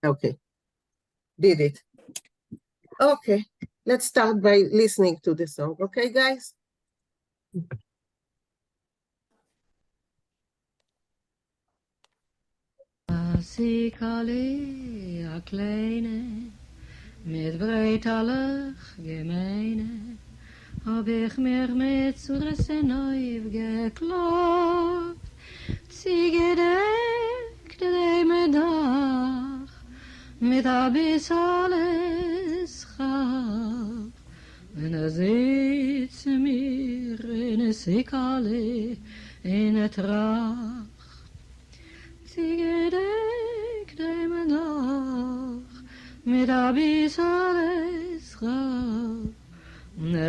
Okay, did it. Okay, let's start by listening to the song. Okay, guys? Sikali a kleine, mit breitalig gemeine, hab ich mir mit Zurese neu geklopft, sie gedeckt dem Dach, mit a bis alles schab, wenn sitzt mir in Sikali in a Tracht, sie gedeckt dem Dach, mit a bis alles schab,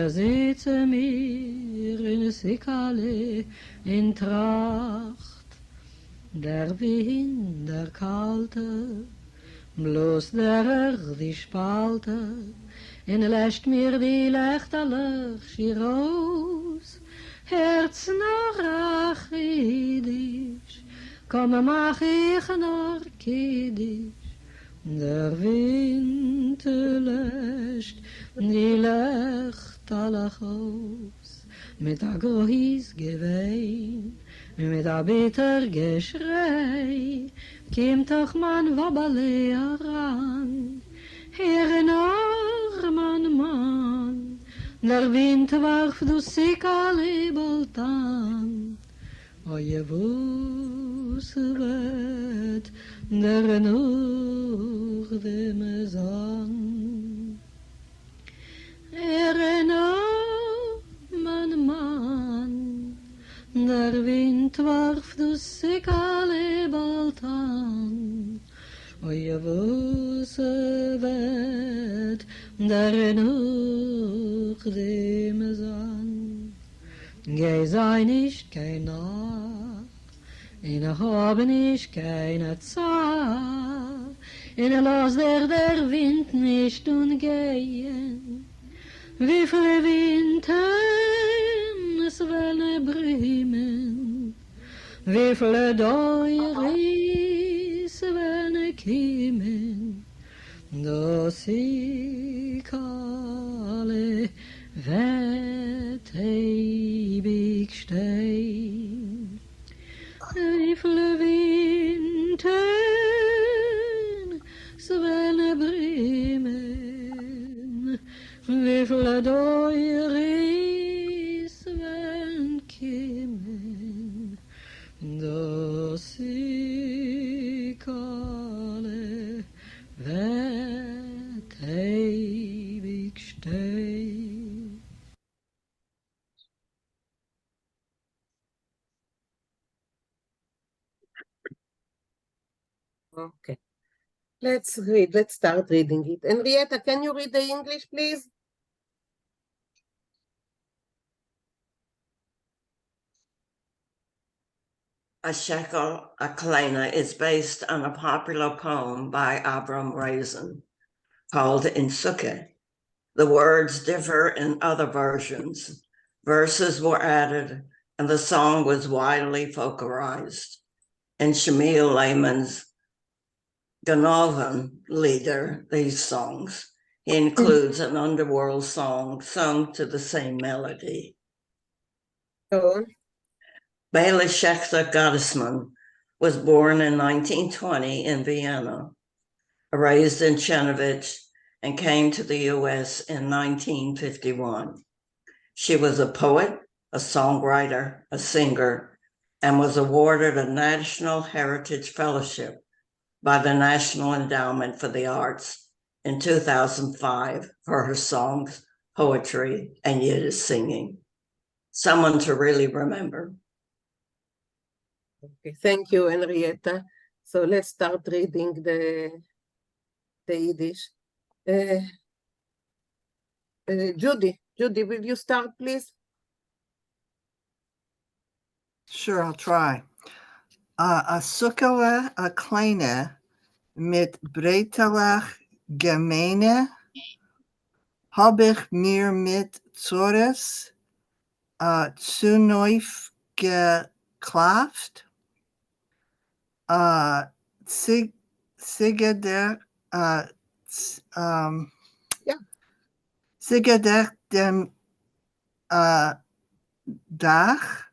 sitzt mir in Sikali in Tracht, der Wind, der kalte, bloß der die Spalte, en lässt mir die Lächterlich schier aus, Herz noch ach Yiddish, komm mach ich noch Kiddisch, der Wind lässt die Lächterlich aus, mit a groß Gewein, mit a bitter Geschrei, kim toch man wabbele heran, hier noch man, der Wind warf du Sikali boltan, oje wus wird der noch dem Zahn. Noch man, der Wind warf du Sikali boltan, oje wus wird der noch dem Zahn. Geh sei nicht kein Nacht, in hab nicht keine Zahl, in lass der Wind nicht gehen. Wie viele Winter es wollen bremen, wie viele Deuris wollen kommen, dass ich alle wird ewig stehen. Wie viele Winter es wollen bremen, wie viele Deuris wollen kommen, dass ich alle wird ewig stehen. Okay. Let's read. Let's start reading it. Henrietta, can you read the English, please? A shekel, a kleina, is based on a popular poem by Abram Raisin called In Sukkah. The words differ in other versions. Verses were added, and the song was widely folklorized. In Shamil Lehman's Ganovan Lieder, these songs, he includes an underworld song sung to the same melody. Go on. Bela Schechter Gottesman was born in 1920 in Vienna, raised in Chernovich, and came to the U.S. in 1951. She was a poet, a songwriter, a singer, and was awarded a National Heritage Fellowship by the National Endowment for the Arts in 2005 for her songs, poetry, and Yiddish singing. Someone to really remember. Okay, thank you, Henrietta. So let's start reading the Yiddish. Judy, will you start, please? Sure, I'll try. A sukkele a kleine mit breitelach gemeine hab ich mir mit Zores zu neuf geklafft. Siege der, Ja. Siege der dem Dach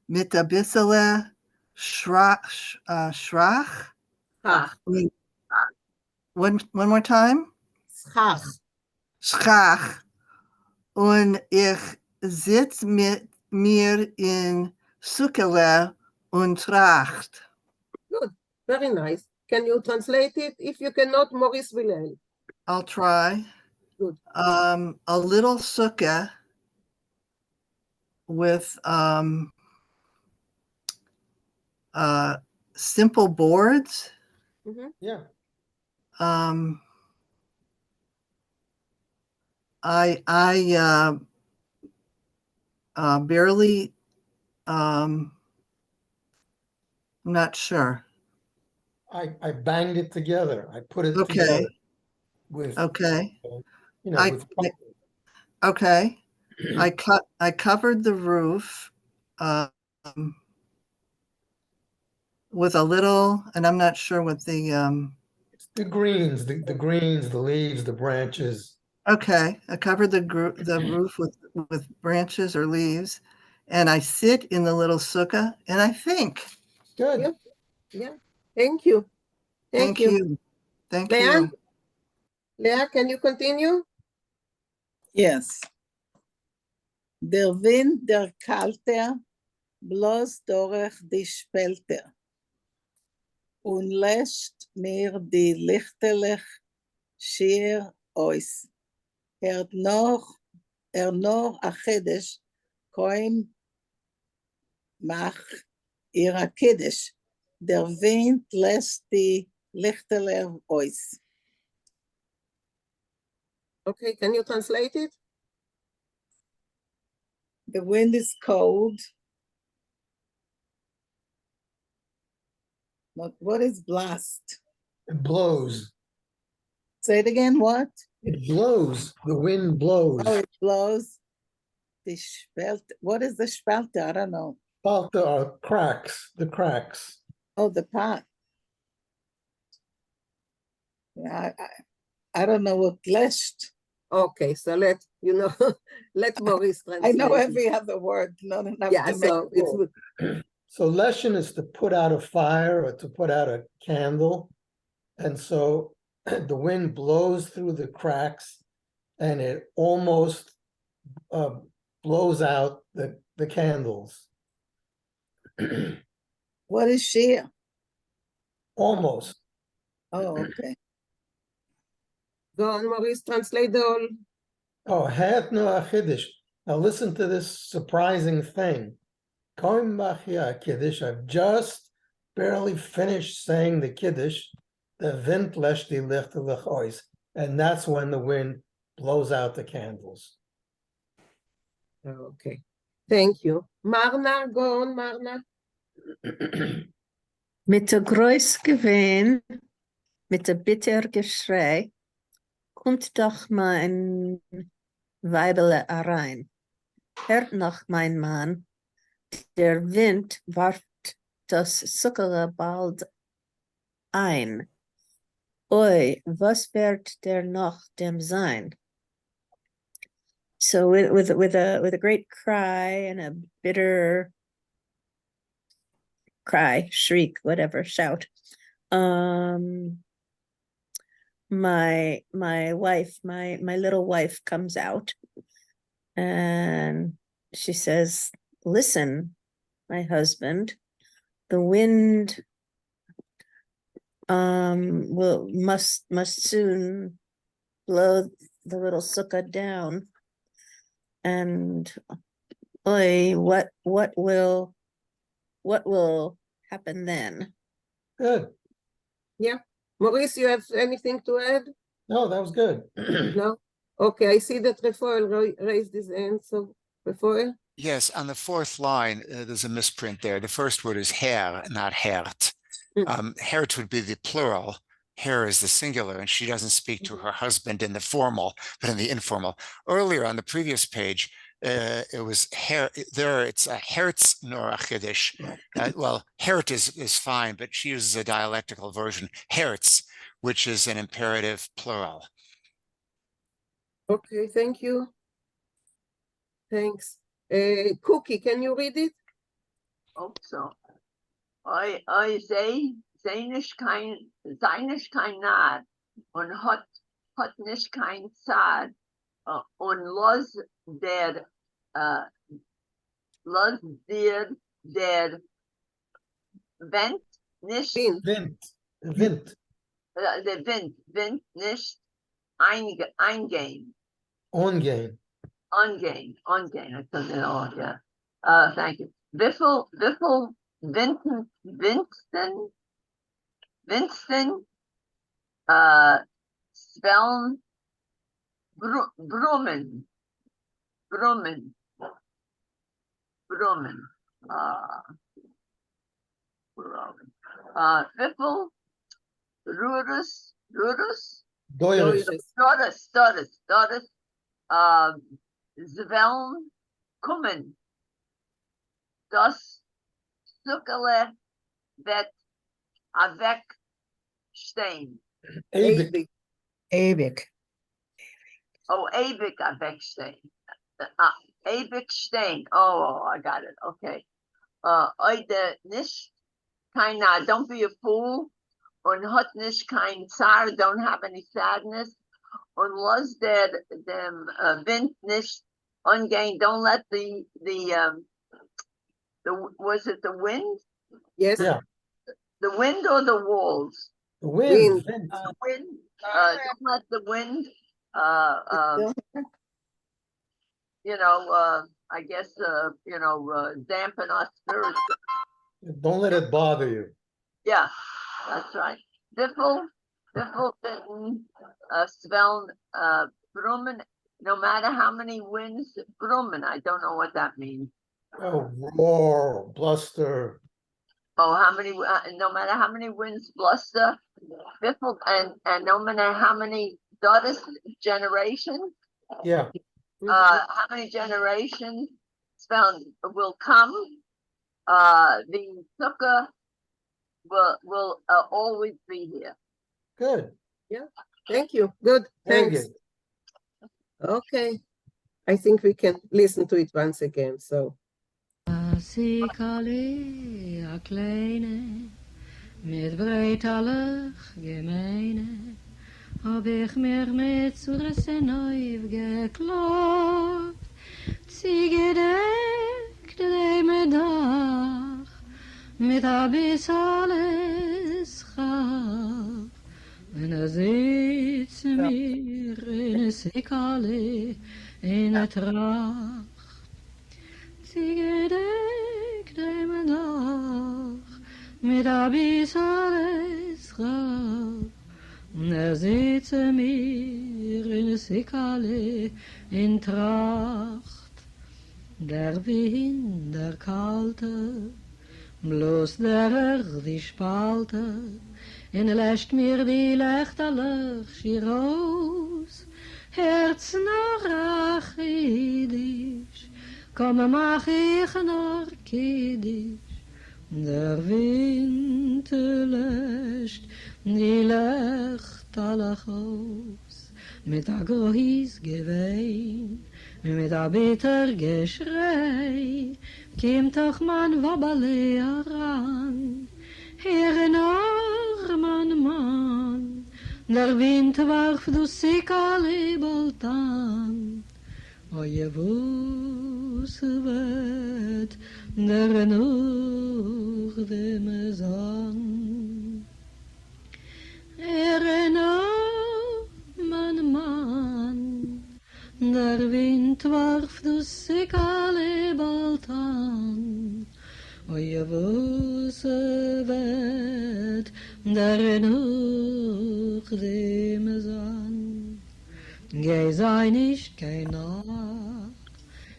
mit ein bisschen Schwach. Schach. One more time. Schach. Schach. Und ich sitze mit mir in Sukkele und Tracht. Good. Very nice. Can you translate it? If you cannot, Maurice will help. I'll try. Good. A little sukkah with simple boards. Mhm. Yeah. I barely, I'm not sure. I banged it together. I put it Okay. together with, Okay. you know, I- with Okay. I covered the roof with a little, and I'm not sure what the greens, the greens, the leaves, the branches. okay. I covered the roof with branches or leaves, and I sit in the little sukkah and I think. Good. Yeah. Yeah. Thank you. Thank you. Thank Leanne? you. Leah, can you continue? Yes. Der Wind, der Kalte, bloß durch die Spalte und lässt mir die lichterlich schier aus. Noch a Chiddisch, koim mach ihre Kiddisch. Der Wind lässt die lichterlich aus. Okay, can you translate it? The wind is cold. What is blast? It blows. Say it again, what? It blows. The wind blows. Oh, it blows. The Spalte. What is the Spalte? I don't know. About the cracks, the cracks. Oh, the pot. Yeah, I don't know what lesht. Okay, so let Maurice translate. I know it. every other word, not enough Yeah, to make so it it's cool. good. So lesson is to put out a fire or to put out a candle. And so the wind blows through the cracks and it almost blows out the candles. What is shear? Almost. Oh, okay. Go on, Maurice, translate the whole. Oh, het no a Kiddush. Now listen to this surprising thing. Koim machia Kiddush. I've just barely finished saying the Kiddush. The wind lässt die lichterlich aus. And that's when the wind blows out the candles. Okay, thank you. Marna, go on, Marna. Mit der Groß gewinn, mit der bitter Geschrei, kommt doch mein Weibele herein. Hört noch mein Mann, der Wind warft das Suckele bald ein. Oi, was wird der noch dem sein? So with a great cry and a bitter cry, shriek, whatever, shout. My wife, my little wife comes out and she says, listen, my husband, the wind must soon blow the little sukkah down. And oy, what will happen then? Good. Yeah. Maurice, you have anything to add? No, that was good. No? Okay, I see that Rafael raised his hand, so Rafael? Yes, on the fourth line, there's a misprint there. The first word is Herr, not Hert. Hert would be the plural. Herr is the singular, and she doesn't speak to her husband in the formal, but in the informal. Earlier on the previous page, it was Her there. It's a Hertz nor a Kiddush. Well, Hert is fine, but she uses a dialectical version, Hertz, which is an imperative plural. Okay, thank you. Thanks. Cookie, can you read it? Hope so. I sei nicht kein Narr und hat nicht kein Zad und los der Wind nicht Wind. Wind. der Wind nicht eingehen. Ongehen. Ongehen. I took it all, yeah. Thank you. Wiffel, Winston, spellen, Brummen, Wiffel, Rudus, Deures. Doris, Zveln, Kummen, das Sukkele wird wegstehen. Ewig. Ewig. Oh, ewig wegstehen. Ewig stehen. Oh, I got it. Okay. Heute nicht don't be a fool. Und hat nicht kein Zar, don't have any sadness. Und los dem Wind nicht ungehen. Don't let the was it the wind? Yes. Yeah. The wind or the walls? The wind. Wind. Wind. Don't let the wind. I guess dampen our spirits. Don't let it bother you. Yeah, that's right. Wiffel, bitten, Sveln, brummen. No matter how many winds, brummen. I don't know what that means. Oh, roar, bluster. Oh, no matter how many winds bluster, Wiffel, and no matter how many daughters generations. Yeah. How many generations will come? The sukkah will always be here. Good. Yeah. Thank you. Good. Very Thanks. good. Okay. I think we can listen to it once again. So. Sikali a kleine, mit breitalig gemeine, hab ich mir mit Zuresse neu geklopft, ziegedeckt dem Dach, mit a bis alles schaf, und sitzt mir in Sikali in a Tracht. Ziegedeckt dem Dach, mit a bis alles schaf, und sitzt mir in Sikali in Tracht. Der Wind, der kalte, bloß der die Spalte, und lässt mir die Lichterlich schier aus, Herz noch ach Yiddish, komm mach ich noch Kiddisch. Der Wind lässt die Lichterlich aus, mit a groß Gewein, mit a bitter Geschrei, kommt doch man Wabbele heran. Hier noch, Mann, der Wind warf du Sikali boltan. Oje wus wird der noch dem Sang. Noch, Mann, der Wind warf du Sikali boltan. Oje wus wird der noch dem Sang. Geh sei nicht kein Narr,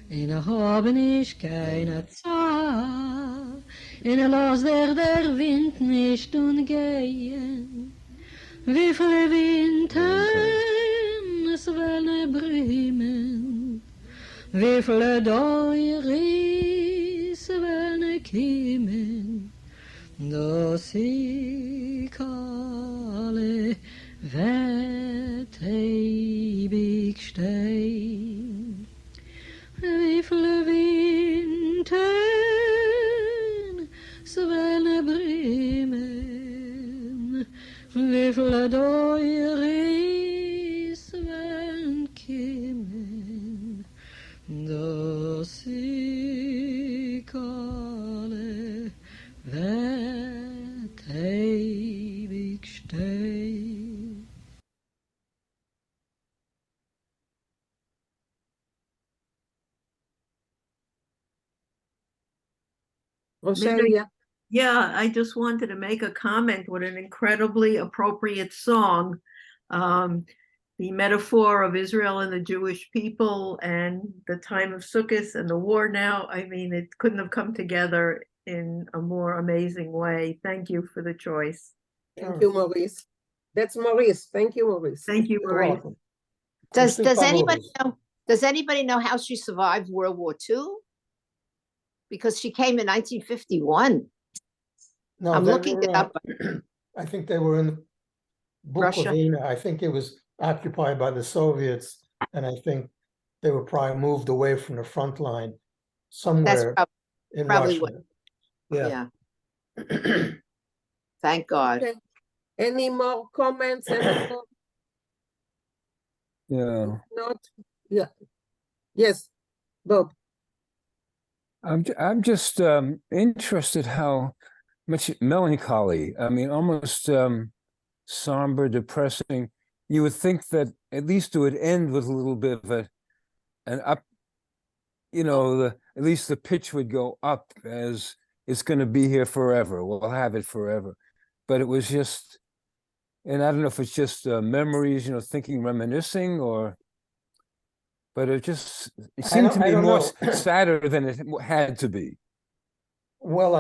in hab nicht keine Zahl, lass der Wind nicht gehen. Wie viele Winter es wollen bremen, wie viele Deuris wenn kommen, dass ich alle wird ewig stehen. Wie viele Winter wenn bremen, wie viele Deuris wenn kommen, dass ich alle wird ewig stehen. Rosalia. Yeah, I just wanted to make a comment. What an incredibly appropriate song. The metaphor of Israel and the Jewish people and the time of Sukkot and the war now. I mean, it couldn't have come together in a more amazing way. Thank you for the choice. Thank you, Maurice. That's Maurice. Thank you, Maurice. Thank you, You're Marie. welcome. Does Mr. anybody Pavlovich. know? Does anybody know how she survived World War II? Because she came in 1951. No, I'm they looking it were, up. I think they were in Russia? Bukovina. I think it was occupied by the Soviets, and I think they were probably moved away from the front line That's somewhere in probably Russia. what. Yeah. Thank God. Okay. Any more comments? Any more? Yeah. Not? Yeah. Yes, Bob. I'm just interested how much melancholy. I mean, almost somber, depressing. You would think that at least it would end with a little bit of an up. You know, at least the pitch would go up as it's going to be here forever. We'll have it forever. But it was just, and I don't know if it's just memories, thinking, reminiscing, but it seemed to I me don't more know. sadder than it had to be. Well,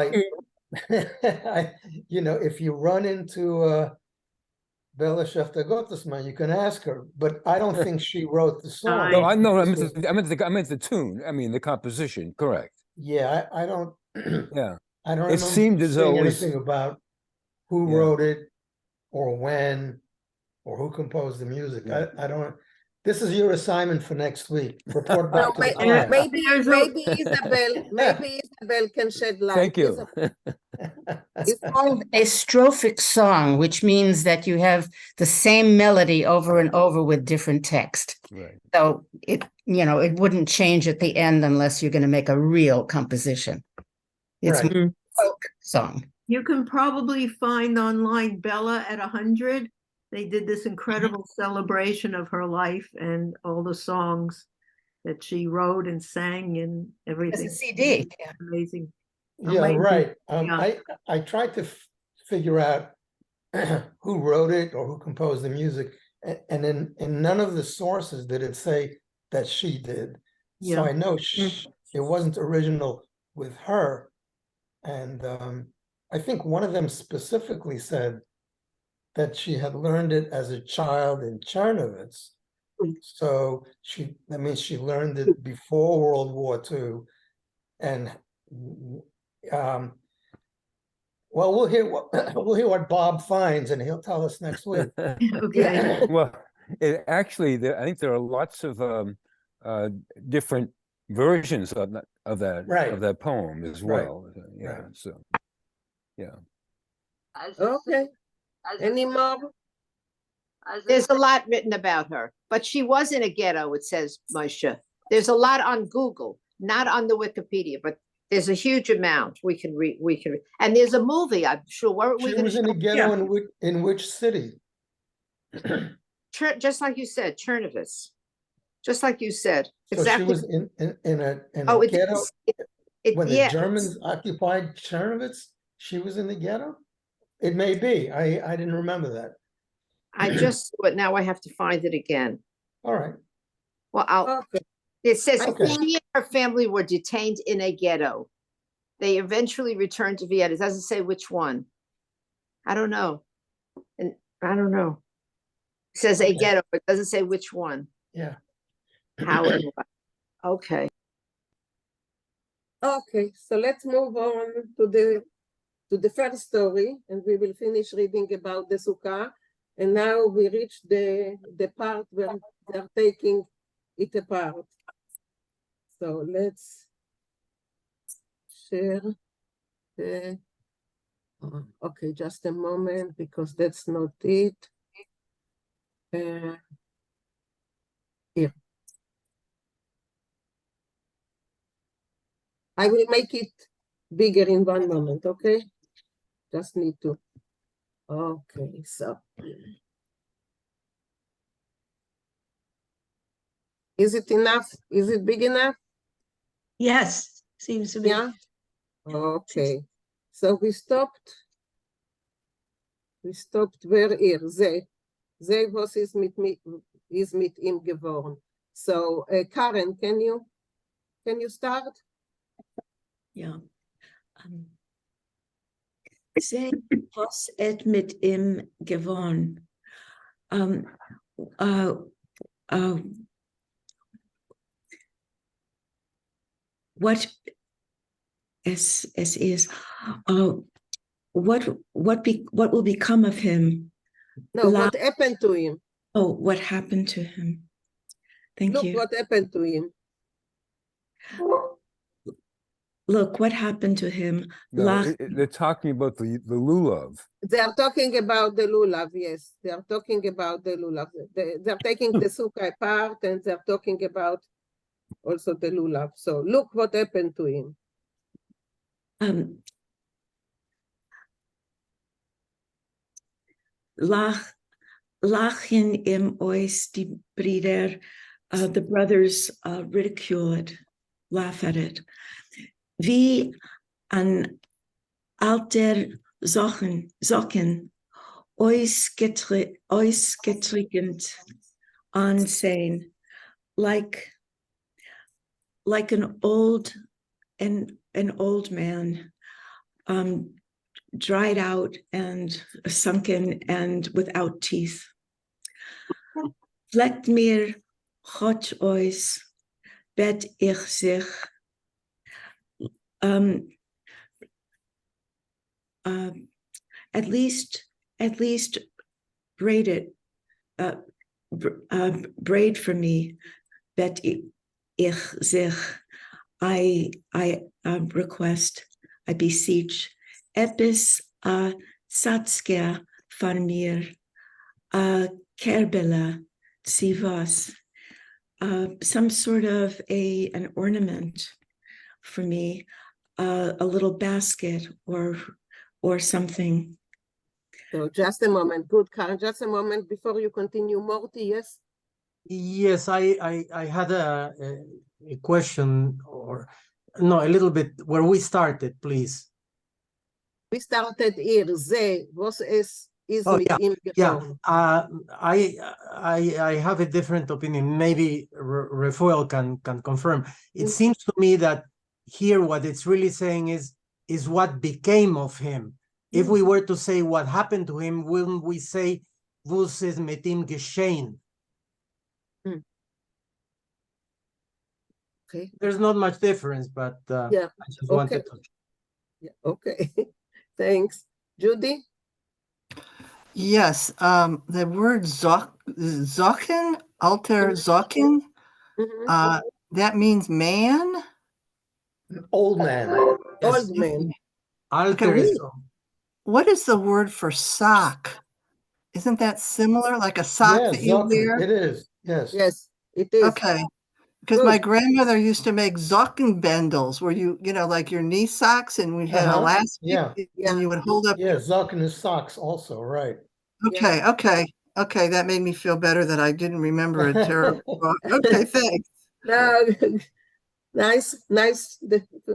if you run into Bella Shefta-Gottesman, you can ask her, but I don't think she wrote the song. No, I meant the tune. I mean the composition. Correct. Yeah, I don't. Yeah, I don't it remember seemed as though seeing it was anything about who wrote it, or when, or who composed the music. Yeah. I don't. This is your assignment for next week. Report back to the No, class. maybe Isabel can shed light. Thank you. It's called a strophic song, which means that you have the same melody over and over with different text. Right. So it wouldn't change at the end unless you're going to make a real composition. It's Right. a folk song. You can probably find online Bella at 100. They did this incredible celebration of her life and all the songs that she wrote and sang and everything. It's a CD. Yeah. Amazing. Yeah, Amazing. right. Yeah. I tried to figure out who wrote it or who composed the music, and in none of the sources did it say that she did. So Yeah. I know it wasn't original with her, and I think one of them specifically said that she had learned it as a child in Chernovitz. So that means she learned it before World War II, and well, we'll hear what Bob finds, and he'll tell us next week. Okay. Well, I think there are lots of different versions of that poem as well. Yeah. Right. So, yeah. Okay. Any more? There's a lot written about her, but she was in a ghetto, it says, Moshe. There's a lot on Google, not on the Wikipedia, but there's a huge amount we can read. And there's a movie, I'm sure. She was in a ghetto in which city? Just like you said, Chernovitz. Just like you said. So exactly. she was in a it ghetto is. when the Yeah, Germans occupied Chernovitz. She was in the ghetto. It may be. I didn't remember that. I just saw it. Now I have to find it again. All right. Well, it says Okay. she and her family were detained in a ghetto. They eventually returned to Vienna. It doesn't say which one. I don't know. And I don't know. It says a ghetto, but it doesn't say which one. Yeah. How it was. Okay. Okay, so let's move on to the first story, and we will finish reading about the sukkah. And now we reach the part where they're taking it apart. So let's share the, okay, just a moment, because that's not it. Here. I will make it bigger in one moment, okay? Just need to. Okay, so. Is it enough? Is it big enough? Yes, seems to be. Yeah? Okay. So we stopped where here, ze was is mit ihm geworden. So Karen, can you start? Ja. Ze was het mit ihm geworden. What is what will become of him? No, what happened to him? Oh, what happened to him? Thank Look you. what happened to him. Look what happened to him. No, they're talking about the lulav. They are talking about the lulav, yes. They are talking about the lulav. They're taking the sukkah apart, and they're talking about also the lulav. So look what happened to him. Lachen im ois die Brüder, the brothers ridicule it, laugh at it. Wie an alter Socken ausgetrickend ansehen, like an old man, dried out and sunken and without teeth. Fleckt mir Gott ois, bet ich sich, at least braid it, braid for me, bet ich sich, I request, I beseech, epis satsker van mir, kerbela sivas, some sort of an ornament for me, a little basket or something. So just a moment, good, Karen, just a moment before you continue. Morty, yes? Yes, I had a question, or no, a little bit where we started, please. We started here. Ze was is mit ihm geworden. I have a different opinion. Maybe Rafael can confirm. It seems to me that here what it's really saying is what became of him. If we were to say what happened to him, wouldn't we say was ist mit ihm geschehen? Okay. There's not much difference, but yeah. I just wanted to. Yeah. Okay. Thanks. Judy? Yes, the word Zokin, alter Zokin, that means man? Old man. Old man. Okay, what is the word for sock? Isn't that similar, like a sock that you wear? It is, yes. Yes, it is. Okay, because my grandmother used to make Sockenbändels, where you know, like your knee socks, and we had elastic, and you would hold up. Yeah, Zocken is socks also, right. Okay, okay, that made me feel better that I didn't remember it terrible. Okay, thanks. No, nice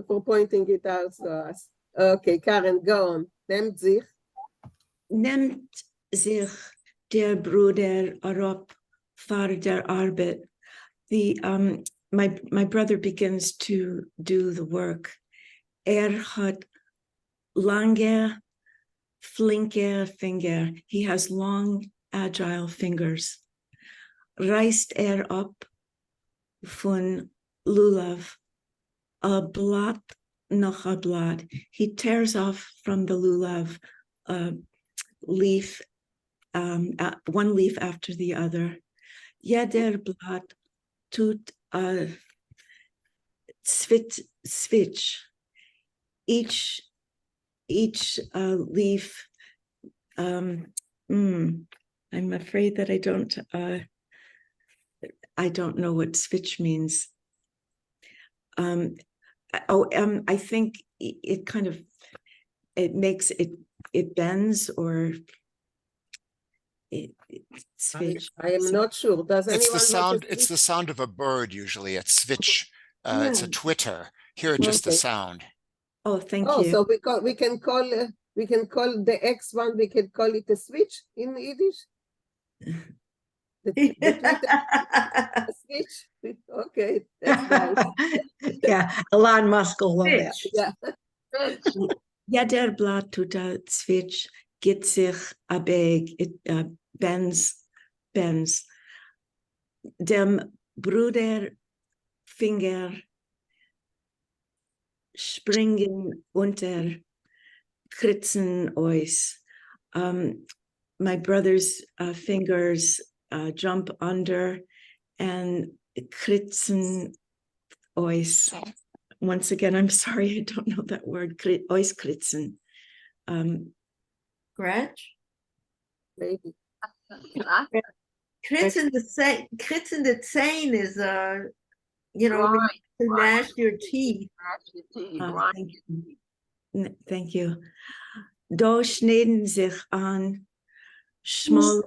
for pointing it out to us. Okay, Karen, go on. Nehmt sich der Bruder Arop for der Arbeit. My brother begins to do the work. Hat lange, flinke Finger. He has long, agile fingers. Reißt ab von Lulav, a blot noch a blot. He tears off from the lulav a leaf, one leaf after the other. Jeder blot tut a switch. Each leaf. I'm afraid that I don't know what switch means. I think it kind of, it makes it bends, or it switch. I am not sure. Does It's the anyone know sound. the It's the sound of a bird usually. It's switch. It's a Yeah. twitter. Here, just the Okay. sound. Oh, thank Oh, you. so we can call the X one, we can call it a switch in Yiddish. The Twitter switch. Okay, that's nice. Yeah, Elon Musk will love that. Yeah. Jeder Blatt tut a switch, geht sich a beg, it bends. Dem Bruder Finger springen unter, kritzen ois. My brother's fingers jump under and kritzen ois. Once again, I'm sorry, I don't know that word. Ois kritzen. Scratch? Maybe. Kritzen the Zane is you know, Right, to right. gnash your teeth. Thank you. Da schneiden sich an small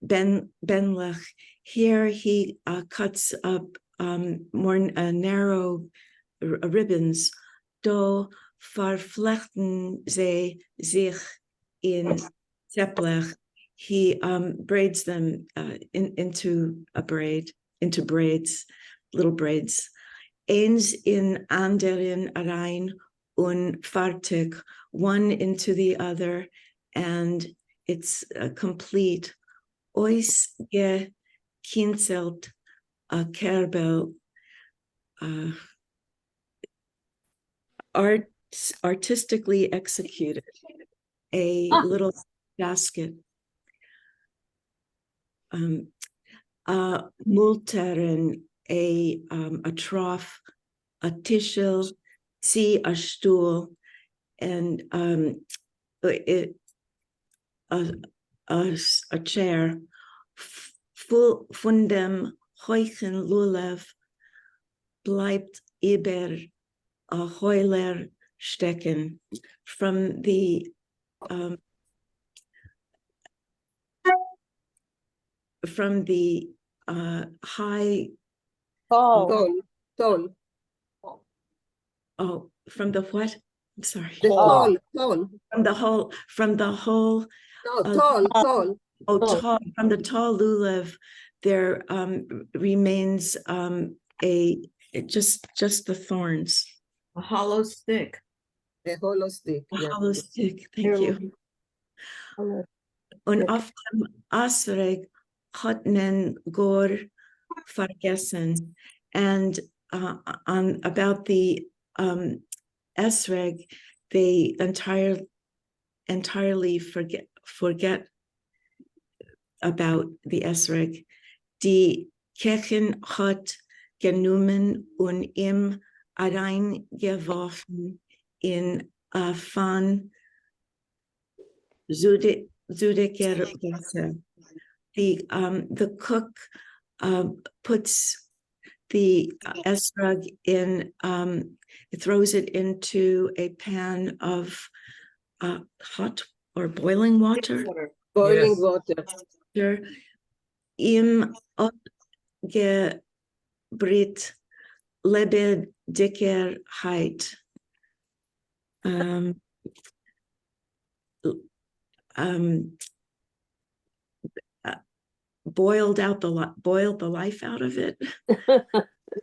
benlech. Here he cuts up more narrow ribbons. Da verflechten sie sich in zeplech. He braids them into braids, little braids. Eins in anderen rein und fertig, one into the other, and it's complete. Ois gekinzelt a kerbel, artistically executed, a little basket. Multeren, a trough, a tischel, see a stool, and a chair. Von dem heuchen Lulev bleibt über a Heuler stecken. From the high Tall. Oh, from the what? I'm sorry. The tall. From the whole. No, tall. Oh, tall. From the tall lulev, there remains just the thorns. A hollow stick. A hollow stick. A hollow stick. Thank you. Und auf dem Asreg hat nen Gor vergessen. And about the Esreg, they entirely forget about the Esreg. Die Kirchen hat genommen und ihm reingeworfen in Fan Zudeker Wasser. The cook puts the esrog in, throws it into a pan of hot or boiling water. Boiling water. Im abgebrit lebendigkeit. Boiled the life out of it.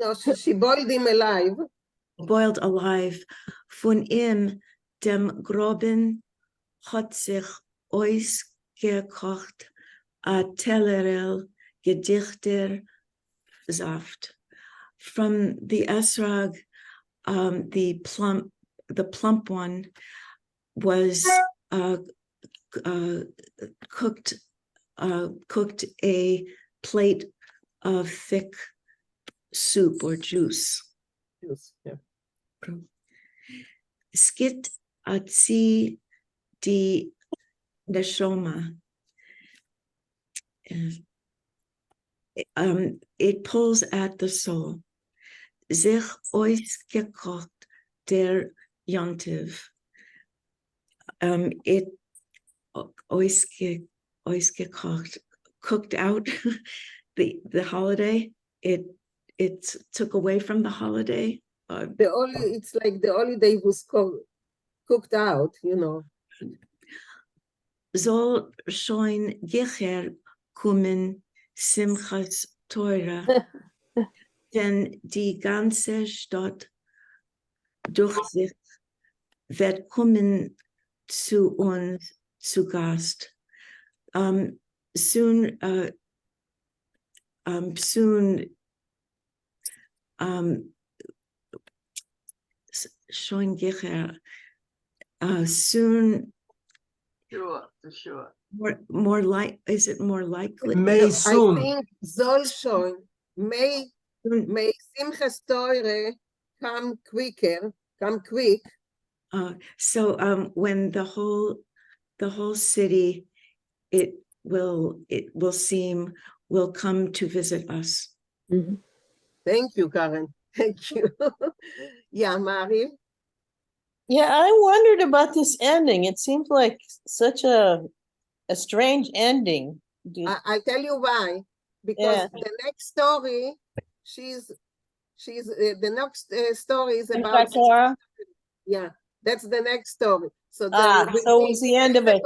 No, she boiled him alive. Boiled alive. Von ihm, dem Groben, hat sich ausgekocht a Tellerel Gedichter Saft. From the esrog, the plump one was cooked a plate of thick soup or juice. Yeah. Skit atzi di neshoma. It pulls at the soul. Zich oisgekocht der Yontiv. It oisgekocht, cooked out the holiday. It took away from the holiday. It's like the holiday was cooked out, you know. Soll schon Gecher kommen Simchas Torah, denn die ganze Stadt Durchsicht wird kommen zu uns zu Gast. Soon schon Gecher, soon. Sure. More like, is it more likely? May soon. I think soll schon. May Simchas Torah come quick. So when the whole city will come to visit us. Mm-hmm. Thank you, Karen. Thank you. Yeah, Mari. Yeah, I wondered about this ending. It seems like such a strange ending. I'll tell you why. Because the next story, the next story is about. Yeah, that's the next story. So so it was the end of it.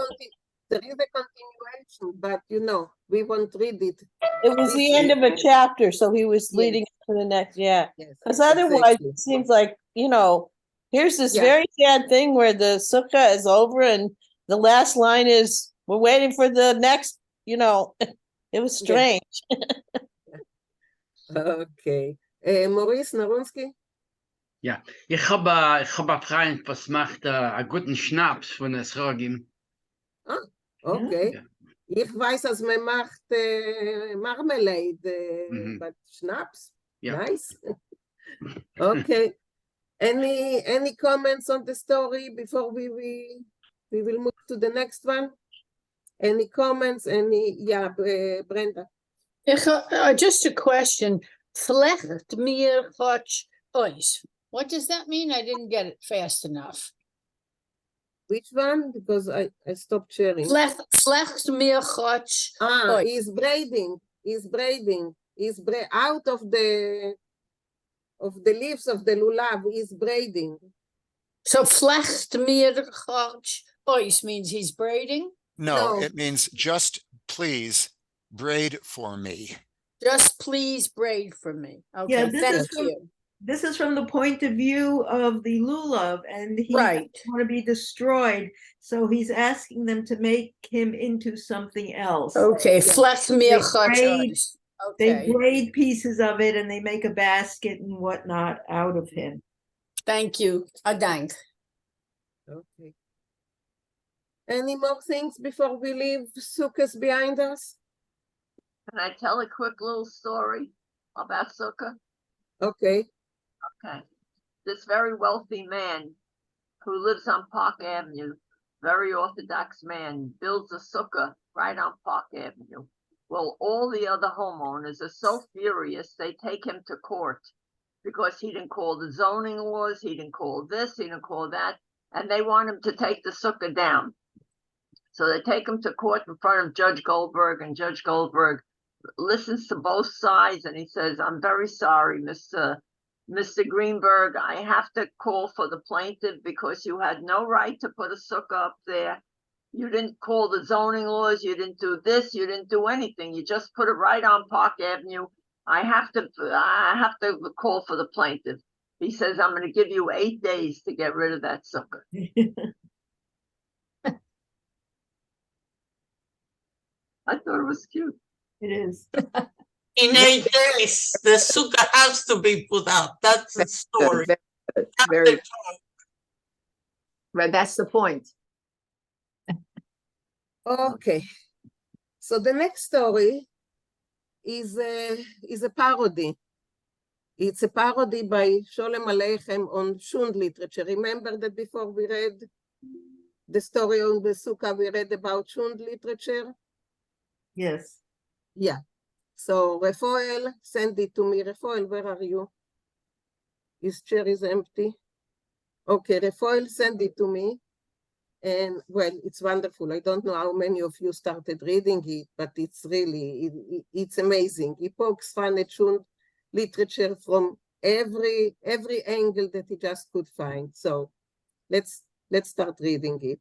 There is a continuation, but you know, we won't read it. It was the end of a chapter, so he was leading to the next. Yeah, because otherwise it seems like, you know, here's this very sad thing where the sukkah is over and the last line is, we're waiting for the next, you know, it was strange. Okay. Maurice Narunski? Ja, ich hab Freund, was macht einen guten Schnaps von der Srogim. Ah, okay. Ja. Ich weiß, dass man macht Marmalade, but Schnaps? Ja. Nice. Okay. Any comments on the story before we will move to the next one? Any comments? Brenda? Just a question. Slecht mir Gotch ois. What does that mean? I didn't get it fast enough. Which one? Because I stopped sharing. Slecht mir Gotch. He's braiding. Out of the leaves of the lulav. He's braiding. So flecht mir Gotch ois means he's braiding? No, it means just please braid for me. Just please braid for me. Okay, yeah, thank you. This is from the point of view of the lulav, and he doesn't want to be destroyed, so he's asking them to make him into something else. Okay, they braid pieces of it, and they make a basket and whatnot out of him. Thank you. Adank. Okay. Any more things before we leave Sukkot behind us? Can I tell a quick little story about Sukkah? Okay. Okay. This very wealthy man who lives on Park Avenue, very Orthodox man, builds a sukkah right on Park Avenue. Well, all the other homeowners are so furious, they take him to court because he didn't call the zoning laws, he didn't call this, he didn't call that, and they want him to take the sukkah down. So they take him to court in front of Judge Goldberg, and Judge Goldberg listens to both sides, and he says, I'm very sorry, Mr. Greenberg, I have to call for the plaintiff because you had no right to put a sukkah up there. You didn't call the zoning laws, you didn't do this, you didn't do anything. You just put it right on Park Avenue. I have to call for the plaintiff. He says, I'm going to give you 8 days to get rid of that sukkah. I thought it was cute. It is. In 8 days, the sukkah has to be put out. That's the story. Very, right, that's the point. Okay. So the next story is a parody. It's a parody by Sholem Aleichem on Shund literature. Remember that before we read the story on the Sukkah, we read about Shund literature? Yes. Yeah. So Rafael sent it to me. Rafael, where are you? His chair is empty. Okay, Rafael sent it to me. And well, it's wonderful. I don't know how many of you started reading it, but it's really, it's amazing. He pokes fun at Shund literature from every angle that he just could find. So let's start reading it.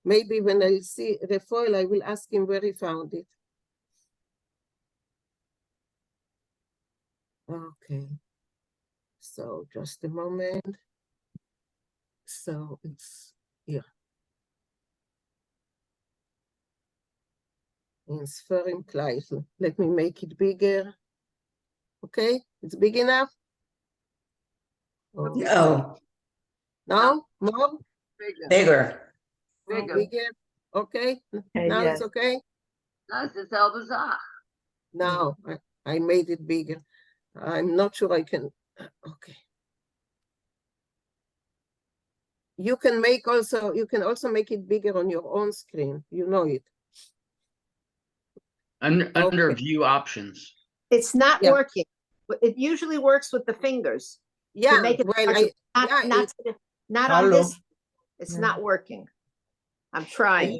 Maybe when I see Rafael, I will ask him where he found it. Okay. So just a moment. So it's here. In Sferim Kleisel. Let me make it bigger. Okay, it's big enough? Okay. No, No? More? bigger. Bigger? Okay, Okay, now yes. it's okay? Das ist selbe Sache. No, I made it bigger. I'm not sure I can. Okay. You can also make it bigger on your own screen. You know it. Under view options. It's not Yeah. working. It usually works with the fingers. To Yeah, make it well, larger. Not on Hello. this. It's not working. I'm trying.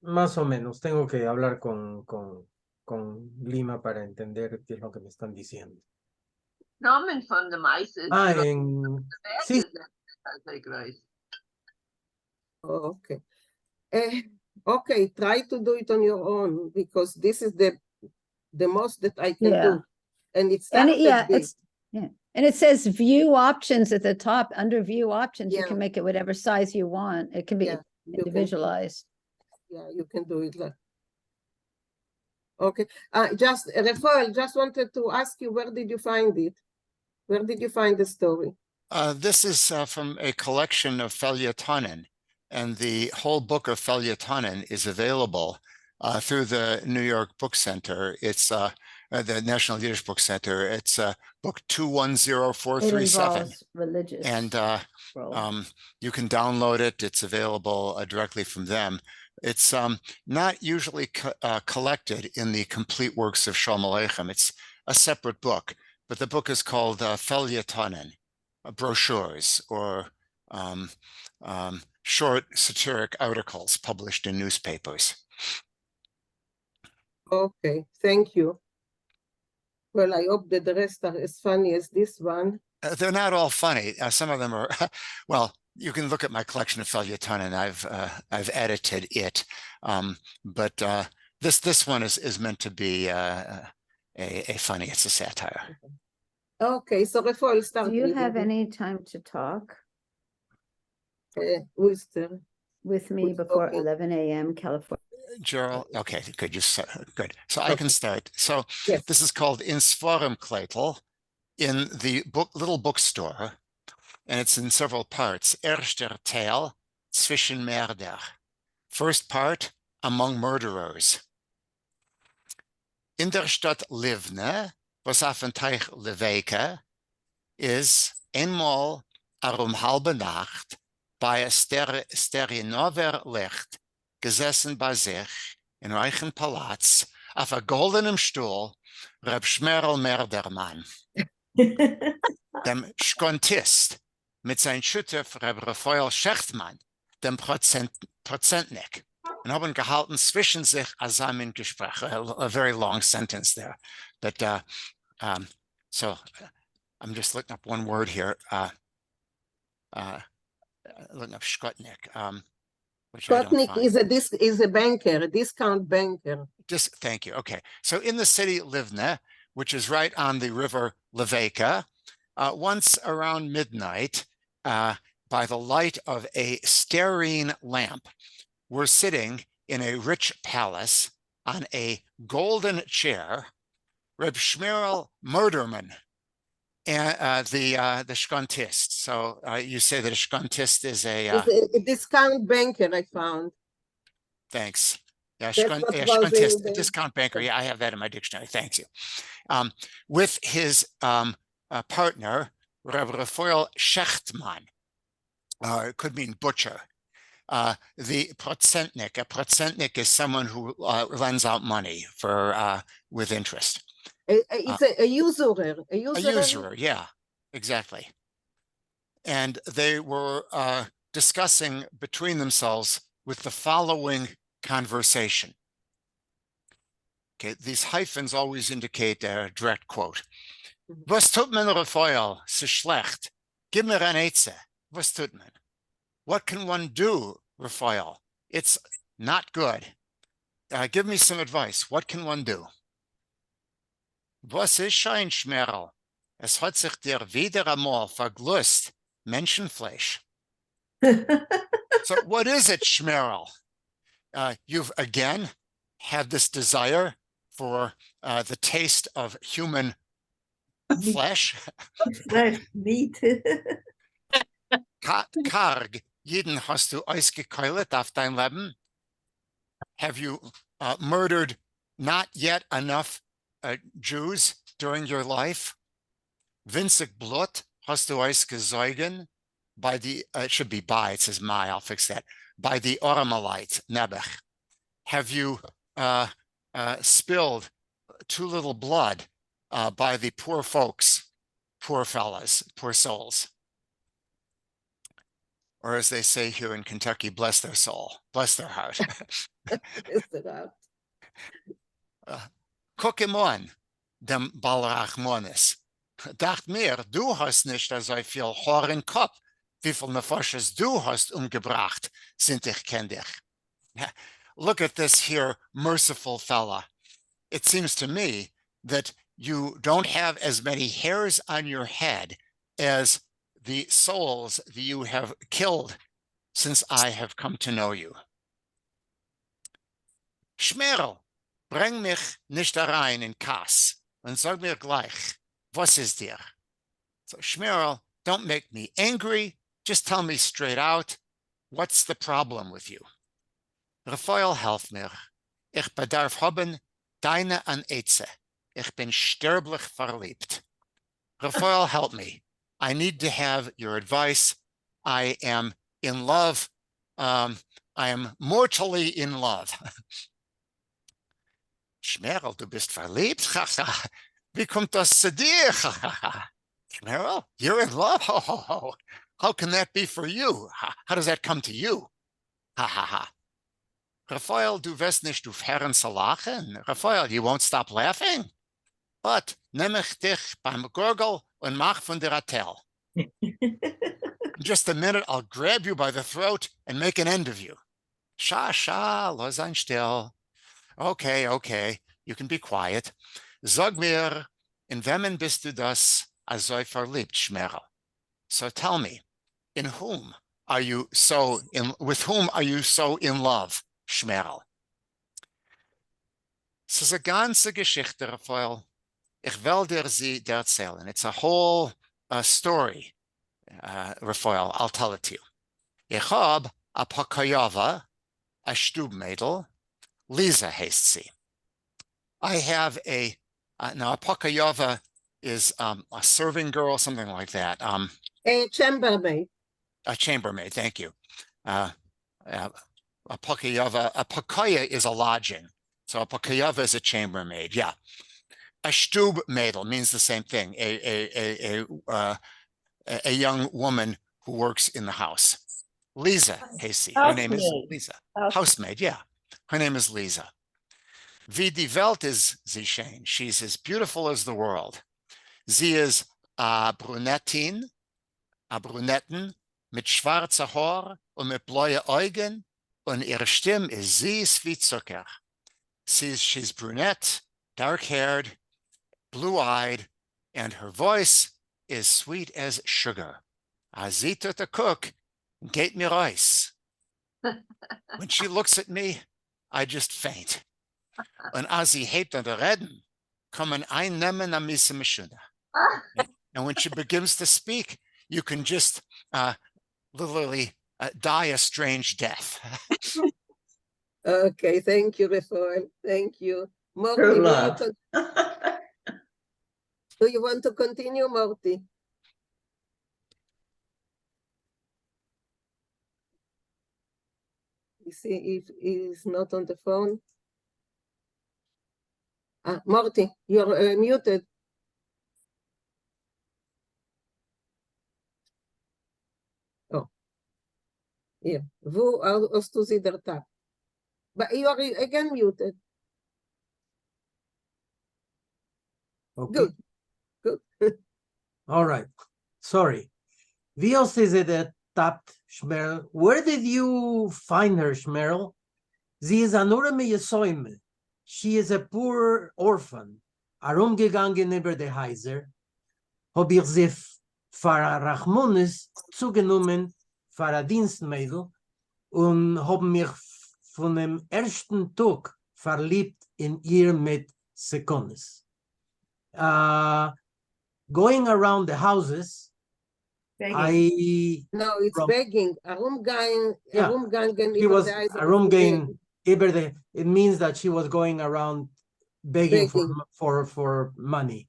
Más o menos, tengo que hablar con Lima para entender qué es lo que me están diciendo. Namen von dem Eis ist. Sí. Oh, okay. Okay, try to do it on your own because this is the most that I can do. And it's And big. it's and it says view options at the top. Under view options, you Yeah. can make it whatever size you want. It can be Yeah, you can- individualized. Yeah, you can do it. Okay. Rafael, just wanted to ask you, where did you find it? Where did you find the story? This is from a collection of feuilletonen, and the whole book of feuilletonen is available through the New York Book Center. It's the National Yiddish Book Center. It's book 210437. It involves religious. And you can download it. It's available directly from them. It's not usually collected in the complete works of Sholem Aleichem. It's a separate book, but the book is called feuilletonen, brochures, or short satiric articles published in newspapers. Okay, thank you. Well, I hope that the rest are as funny as this one. They're not all funny. Some of them are, well, you can look at my collection of feuilletonen. I've edited it, but this one is meant to be a funny. It's a satire. Okay, so Rafael, start. Do you have any time to talk with me before 11 a.m. California? Gerald, okay, good. Good. So I can start. So this is called In Sforim Kleitel in the little bookstore, and it's in several parts. Erster Teil, Zwischen Mörder. First part, Among Murderers. In der Stadt Livne, was auf dem Teich Leveke, is einmal halbe Nacht bei Sterinover Licht gesessen bei sich in reichen Palaz auf a goldenem Stuhl Reb Shmerel Merdermann, dem Skontist, mit sein Schütter Reb Rafael Schechtmann, dem Prozentnik, und haben gehalten zwischen sich ein Gespräch. A very long sentence there, but so I'm just looking up one word here. Looking up Skotnik. Skotnik is a banker, a discount banker. Thank you. Okay. So in the city Livne, which is right on the river Leveka, once around midnight, by the light of a stearine lamp, we're sitting in a rich palace on a golden chair, Reb Shmerel Murderman, and the shkontist. So you say that a shkontist is It's a discount banker, I found. thanks. Yeah, That's what was in shkontist, a the- discount banker. Yeah, I have that in my dictionary. Thanks you. With his partner, Rabbi Raphael Shechtman. It could mean butcher. The procentnik. A procentnik is someone who lends out money for with interest. It's a usurer. A usurer. A usurer, yeah, exactly. And they were discussing between themselves with the following conversation. Okay, these hyphens always indicate a direct quote. Was tut men, Raphael? Se schlecht. Gib mir an Eitze. Was tut men? What can one do, Raphael? It's not good. Give me some advice. What can one do? Was ist ein Schmerl? Es hat sich dir wieder einmal verglust, Menschenfleisch. So what is it, Schmerl? You've again had this desire for the taste of human flesh. Meat. Karg, jeden hast du ausgekeulet auf dein Leben? Have you murdered not yet enough Jews during your life? Winzig Blut hast du ausgesäugen by the, it should be by, it says my, I'll fix that, by the Oramalite, Nebuch. Have you spilled too little blood by the poor folks, poor fellas, poor souls? Or as they say here in Kentucky, bless their soul, bless their heart. Guck ihm an, dem Balrachmonis. Dacht mir, du hast nicht so viel Haar im Kopf. Wie viel Nefoshes du hast umgebracht, sind ich kenn dich. Look at this here merciful fella. It seems to me that you don't have as many hairs on your head as the souls that you have killed since I have come to know you. Schmerl, bring mich nicht rein in Kass und sag mir gleich, was ist dir? So Schmerl, don't make me angry. Just tell me straight out, what's the problem with you? Raphael, helf mir. Ich bedarf haben deine an Eitze. Ich bin sterblich verliebt. Raphael, help me. I need to have your advice. I am in love. I am mortally in love. Schmerl, du bist verliebt? Wie kommt das zu dir? Schmerl, you're in love? How can that be for you? How does that come to you? Ha ha ha. Raphael, du wirst nicht aufhören zu lachen. Raphael, you won't stop laughing. But nehm ich dich beim Gurgel und mach von der Attel. In just a minute, I'll grab you by the throat and make an end of you. Sha, sha, lo sein still. Okay, okay, you can be quiet. Sag mir, in wem bist du das so verliebt, Schmerl? So tell me, in whom are you so in, with whom are you so in love, Schmerl? Es ist eine ganze Geschichte, Raphael. Ich will dir sie erzählen. It's a whole story, Raphael. I'll tell it to you. Ich hab a Pakayava, a Stubmädel, Lisa heißt sie. I have a, now a Pakayava is a serving girl, something like that. A chambermaid. A chambermaid, thank you. A Pakayava, a Pakaya is a lodging. So a Pakayava is a chambermaid, yeah. A Stubmädel means the same thing, a young woman who works in the house. Lisa Hasey, her name is Lisa. Housemaid, yeah. Her name is Lisa. Wie die Welt ist sie schön. She's as beautiful as the world. Sie ist a Brunetten mit schwarzer Haar und mit blaue Augen und ihre Stimme ist süß wie Zucker. She's brunette, dark-haired, blue-eyed, and her voice is sweet as sugar. As sie tut a cook, geht mir ice. When she looks at me, I just faint. Und als sie hebt an der Reden, kommen einnehmen am Misse Mischuna. And when she begins to speak, you can just literally die a strange death. Okay, thank you, Refael. Thank you. Morty, True will you love. do you want to continue, Morty? You see if he's not on the phone. Morty, you're muted. Oh, yeah. Wo hast du sie der Tag? But you are again muted. Okay. Good. All right. Sorry. Wie oft is it tapped, Shmerel? Where did you find her, Shmerel? Sie ist an Urme Jesäume. She is a poor orphan. Herumgegangen über die Häuser. Hab ich sie für Rachmonis zugenommen für ein Dienstmädel und hab mich von dem ersten Tag verliebt in ihr mit Sekundes. Going around the houses, No, it's begging. Herumgangen she über was die Häuser. herumgehen über the, it means that she was going around begging for money.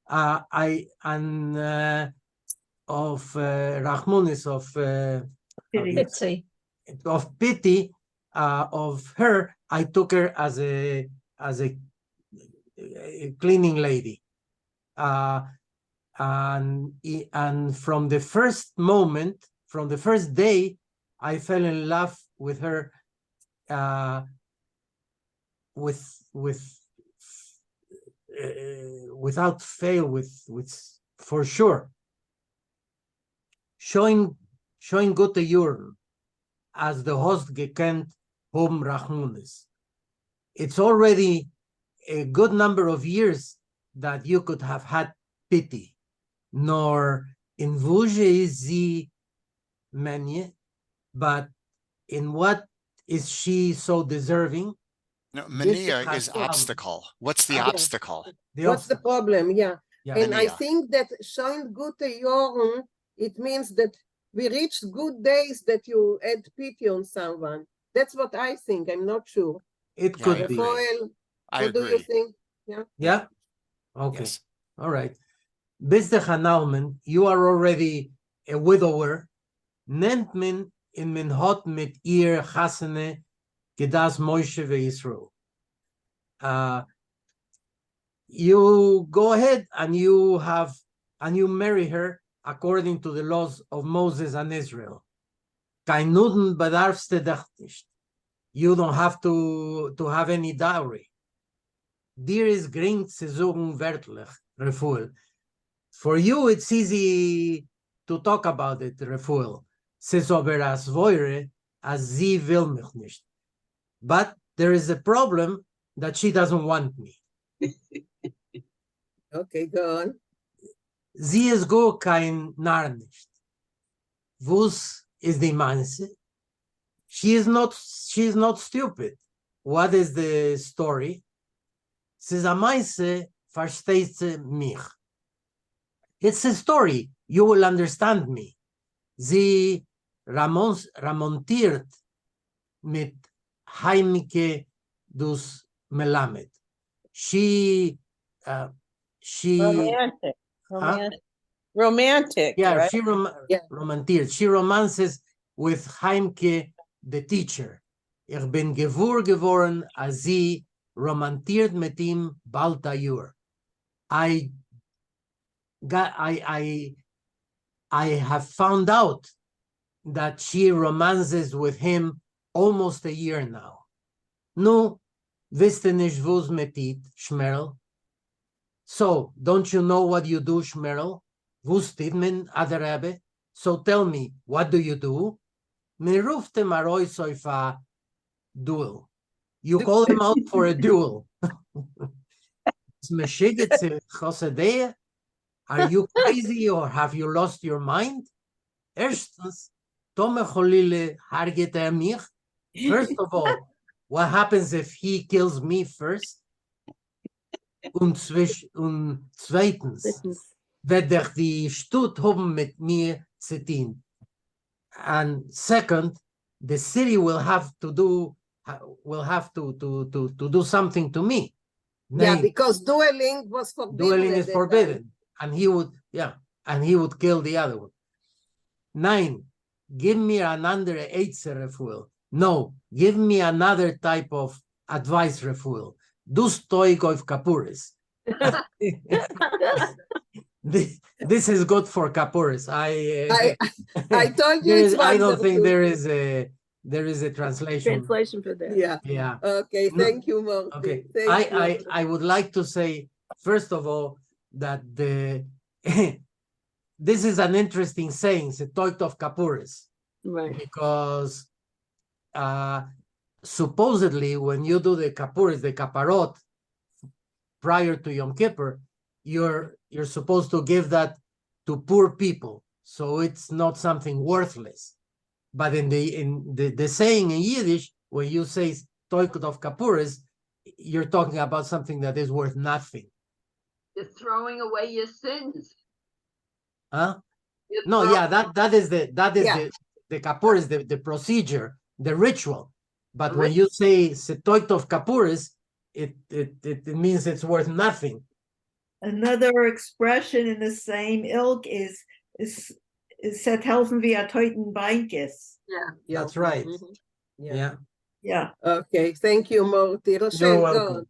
Of Rachmonis, of pity of her, I took her as a cleaning lady. And from the first moment, from the first day, I fell in love with her without fail, with for sure. Showing gute Jurn, as the host gekannt hom Rachmunis. It's already a good number of years that you could have had pity. Nor in Vuje is sie many, but in what is she so deserving? No, mania is obstacle. What's the obstacle? What's the problem? Yeah. And I Mania. think that showing gute Jorn, it means that we reached good days that you had pity on someone. That's what I think. I'm not sure. It could be. Rafael, I what do you agree. think? Yeah. Yeah. Okay. Yes. All right. Beste Hanaumen, you are already a widower. Nennt men in men hot mit ihr Hasene gedas Moshe Israel. You go ahead and you marry her according to the laws of Moses and Israel. Kein Nuden bedarfste dich nicht. You don't have to have any dowry. Dir is gering zu sagen wörtlich, Refuel. For you, it's easy to talk about it, Refuel. Says aber as voire, as sie will mich nicht. But there is a problem that she doesn't want me. Okay, go on. Sie ist go kein Narr nicht. Wus is die Manse? She is not stupid. What is the story? Sie ist a Manse, versteht sie mich. It's a story. You will understand me. Sie remontiert mit Heimke dus Melamed. She romantic. Yeah, right? she romantiert. She romances with Heimke, the teacher. Ich bin gewohr geworden, als sie romantiert mit ihm bald a Jahr. I have found out that she romances with him almost a year now. Nu, wisst ihr nicht, wo's mit it, Shmerel? So, don't you know what you do, Shmerel? Wo's dit men, Adarabbe? So tell me, what do you do? Me ruft him aroi soifa duel. You call him out for a duel. Are you crazy or have you lost your mind? Erstens, Tome Cholile harget mich. First of all, what happens if he kills me first? Und zweitens, wird dich die Stut haben mit mir zu tun. And second, the city will have to do do something to me. Yeah, Name, because dueling was forbidden. dueling at is that forbidden, time. and he would kill the other one. 9, give me another Eitzer refuel. No, give me another type of advice refuel. Do stoikov kapuris. This is good for kapuris. I told you it's I don't think wonderful. there is a translation. Translation for that. Yeah. Yeah. Okay, No, thank you, Morty. Okay. Thank you. I would like to say, first of all, that this is an interesting saying, Setoit of Kapuris, Right. because supposedly when you do the Kapuris, the Kaparot, prior to Yom Kippur, you're supposed to give that to poor people, so it's not something worthless. But in the saying in Yiddish, when you say Toikut of Kapuris, you're talking about something that is worth nothing. You're throwing away your sins. Huh? You're No, throwing- yeah, that is the Kapuris, the procedure, the ritual. But when you say Setoit of Kapuris, it means it's worth nothing. Another expression in the same ilk is set helfen via Teuten Beinkes. Yeah. That's right. Mhm. Yeah. Yeah. Okay, thank you, Morty. You're Rochelle, go welcome.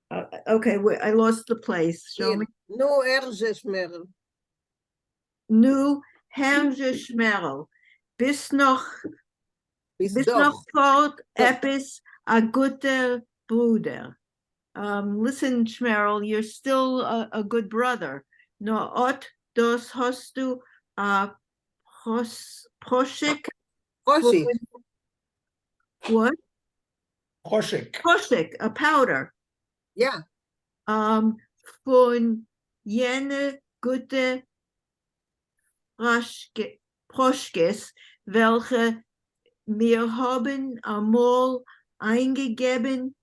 on. Okay, I lost the place. Show me. No erges mer. Nu Herrje Schmerl. Bis noch doch. fort epis a guter Bruder. Listen, Schmerl, you're still a good brother. No ot dos hostu a proshik. Proshik. What? Proshik, a powder. Yeah. Von jene gute Proschkes, welche wir haben einmal eingegeben,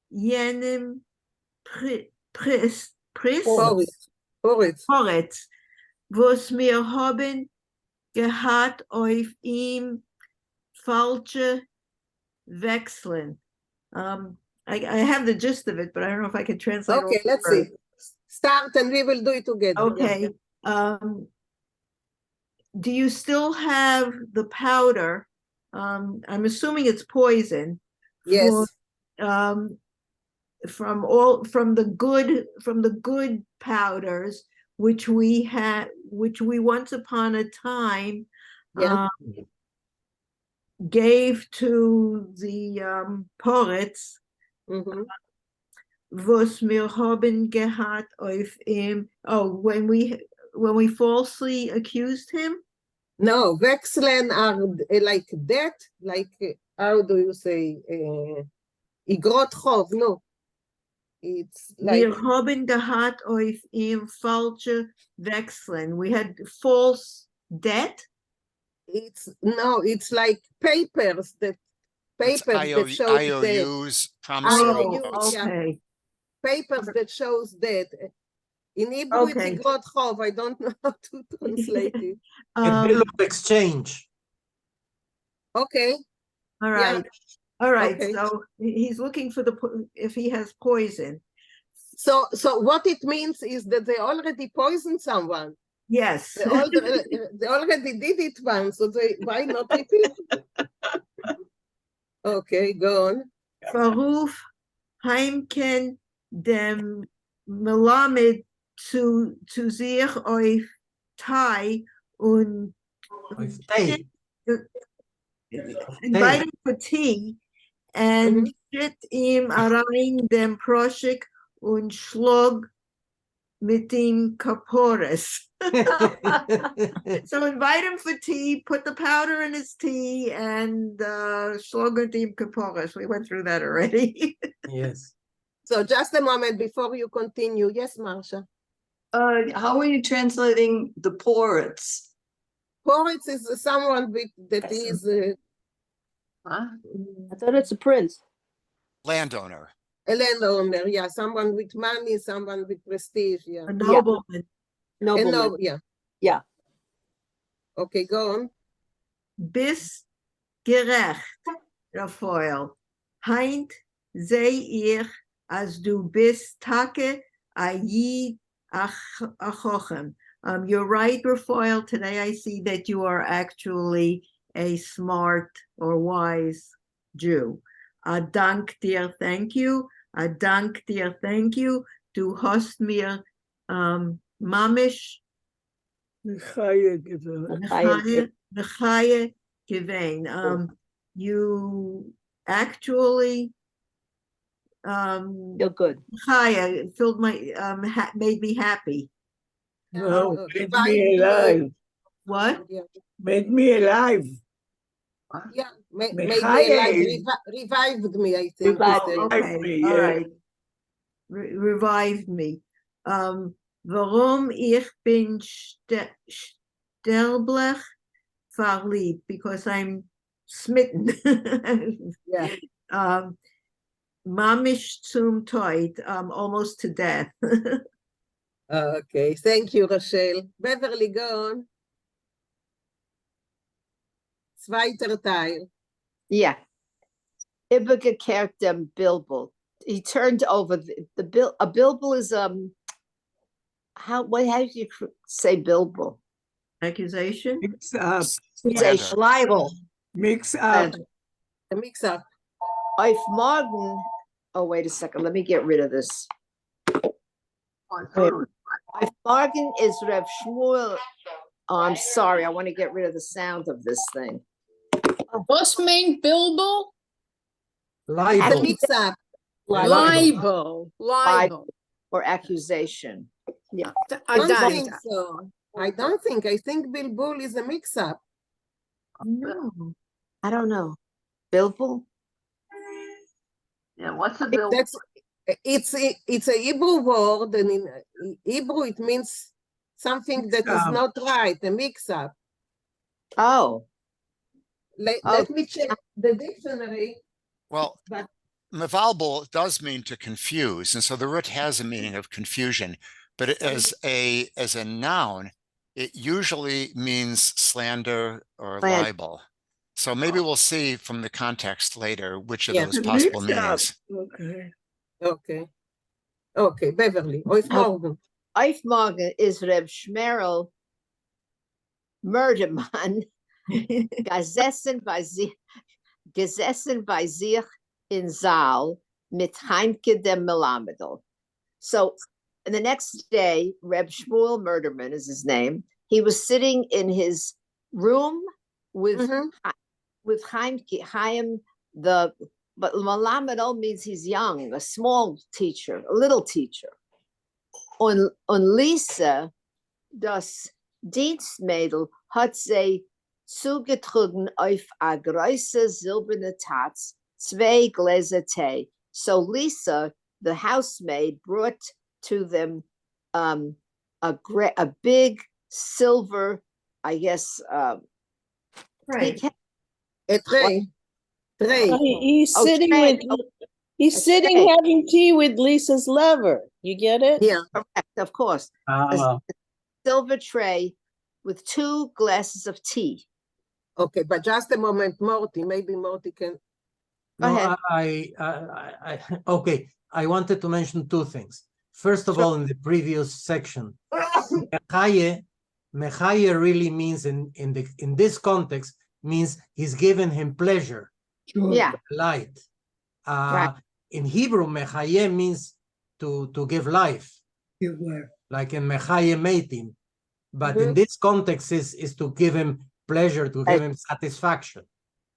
jenem Poritz, was wir haben gehabt auf ihm falsche Wechseln. I have the gist of it, but I don't know if I can translate. Okay, let's see. Start and we will do it together. Okay. Yeah. Do you still have the powder? I'm assuming it's poison. Yes. From the good powders, which we once upon a time gave to the poets. Was mir haben gehabt auf ihm. Oh, when we falsely accused him? No, wechseln are like that, like how do you say igrot chov? No, it's like Wir haben gehabt auf ihm falsche Wechseln. We had false debt. It's like papers that show IOUs, promissory notes. Okay. Papers that shows that. In Hebrew, it's igrot chov. I don't know how to translate it. A bill of exchange. Okay. All right. All right. Okay. So he's looking for if he has poison. So what it means is that they already poisoned someone. Yes. They already did it once, so why not repeat? Okay, go on. Verruf heimken dem Melamed zu sich auf Thai und invite him for tea and shit ihm rein dem Proschik und schlug mit dem Kapores. So invite him for tea, put the powder in his tea, and schlug mit dem Kapores. We went through that already. Yes. So just a moment before you continue. Yes, Marsha. How are you translating the Poritz? Poritz is someone that is. I thought it's a prince. Landowner. A landowner, yeah. Someone with money, someone with prestige, yeah. A nobleman. No, yeah. Yeah. Okay, go on. Bist gerecht, Raphael. Heint zei ich, als du bist Take a Yid achochem. You're right, Raphael. Today I see that you are actually a smart or wise Jew. Dank dir, thank you. Dank dir, thank you. Du hast mir mamish L'chaye given. You actually Feel good. L'chaye filled my made me happy. No, made me alive. What? Made me alive. Yeah, made me Mechaya alive, is- revived me, I think. Revived you say. Okay, me, all yeah. right. Revived me. Warum ich bin sterblech verliebt? Because I'm smitten. Yeah. Mamish zum Tod, almost to death. Okay, thank you, Rochelle. Beverly, go on. Zweiter Teil. Yeah. Ibegekert dem Bilbul. He turned over the bill. A Bilbul is how do you say Bilbul? Accusation? Mix up. Accusation. Libel. Mix up. A mix up. If Morgan, oh wait a second, let me get rid of this. If Morgan is Rev Shmuel, oh, I'm sorry, I want to get rid of the sound of this thing. What's mean Bilbo? It's a mix up. Libel. Libel. Or accusation. Yeah. I don't think so. I don't think. I think Bilbul is a mix up. No. I don't know. Bilbul? Yeah, what's a bill? It's a Hebrew word, and in Hebrew it means something that is not right, a mix up. Oh. Let me check the dictionary. Well, mevalbal does mean to confuse, and so the root has a meaning of confusion. But as a noun, it usually means slander or libel. So maybe we'll see from the context later which of those possible meanings. Okay, Beverly. Oif Morgan. Oif Morgan is Reb Shmerel Murderman gesessen bei sich in Saal mit Heimke dem Melamedel. So the next day, Reb Shmuel Murderman is his name. He was sitting in his room with Heimke, Chaim, but Melamedel means he's young, a small teacher, a little teacher. On Lisa, das Dienstmädel hat sie zugetragen auf a große silberne Tatz, 2 Gläser Tee. So Lisa, the housemaid, brought to them a big silver, I guess, tray. A tray. He's sitting having tea with Lisa's lover. You get it? Yeah, correct, of course. A silver tray with 2 glasses of tea. Okay, but just a moment, Morty. Maybe Morty can. Go ahead. Okay. I wanted to mention 2 things. First of all, in the previous section, mechaye really means in this context means he's given him pleasure. Yeah. Light. Right. In Hebrew, mechaye means to give life. Give life. Like in mechaye meitim. But in this context is to give him pleasure, to give him satisfaction.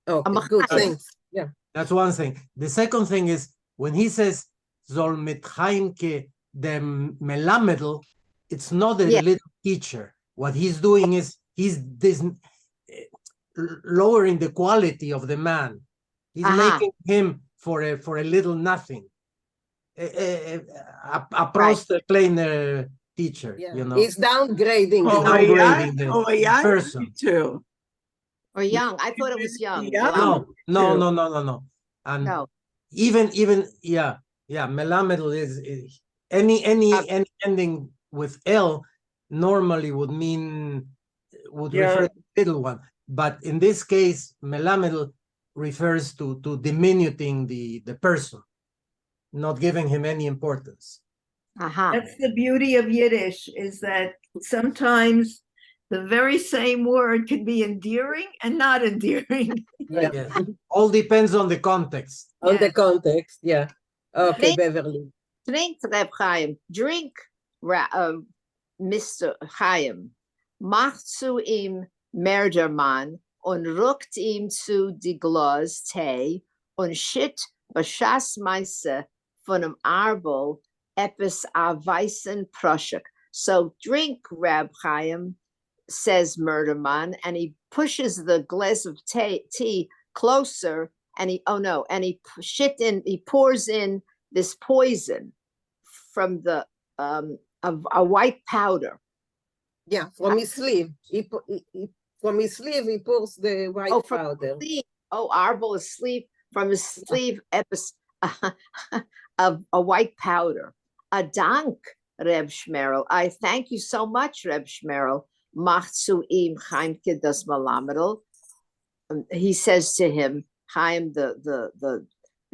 Okay, good, thanks. Yeah. That's one thing. The second thing is when he says Zol mit Chaimke dem Melamedel, it's not a little teacher. What he's doing is he's lowering the quality of the man. He's making him for a little nothing. A plain teacher, you know. He's downgrading. The person. Too. Or young. I thought it was young. No. And even Melamedel is any ending with L normally would refer to the little one. But in this case, melamed refers to diminuting the person, not giving him any importance. That's the beauty of Yiddish, is that sometimes the very same word can be endearing and not endearing. Yes. All depends on the context. On the context, yeah. Okay, Drink- Beverly. Drink, Reb Chaim. Drink, Mr. Chaim. Macht zu ihm Merdermann und rückt ihm zu die Glas Tee und schütt Beschassmeisse von dem Arbel etwas a weißen Proschek. So drink, Reb Chaim, says Merdermann, and he pushes the glass of tea closer, and he pours in this poison from the a white powder. Yeah, from his sleeve. From his sleeve, he pours the white powder. Arbel is sleeve, from his sleeve, of a white powder. A dank, Reb Shmerel. I thank you so much, Reb Shmerel. Macht zu ihm Chaimke das Malamedel. He says to him, Chaim, the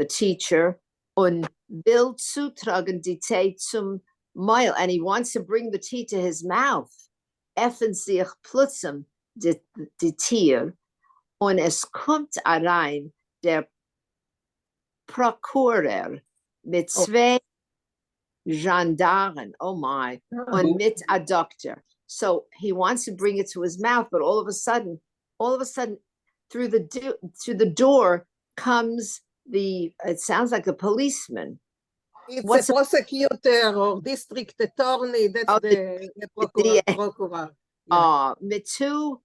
teacher, und will zutragen die Tee zum Meul, and he wants to bring the tea to his mouth. Effen sich plötzlich die Tier, und es kommt rein der Prokurer mit zwei Gendarmen, oh my, und mit a doctor. So he wants to bring it to his mouth, but all of a sudden, through the door comes it sounds like a policeman. It's a prosecutor or district attorney. That's the procurer. With two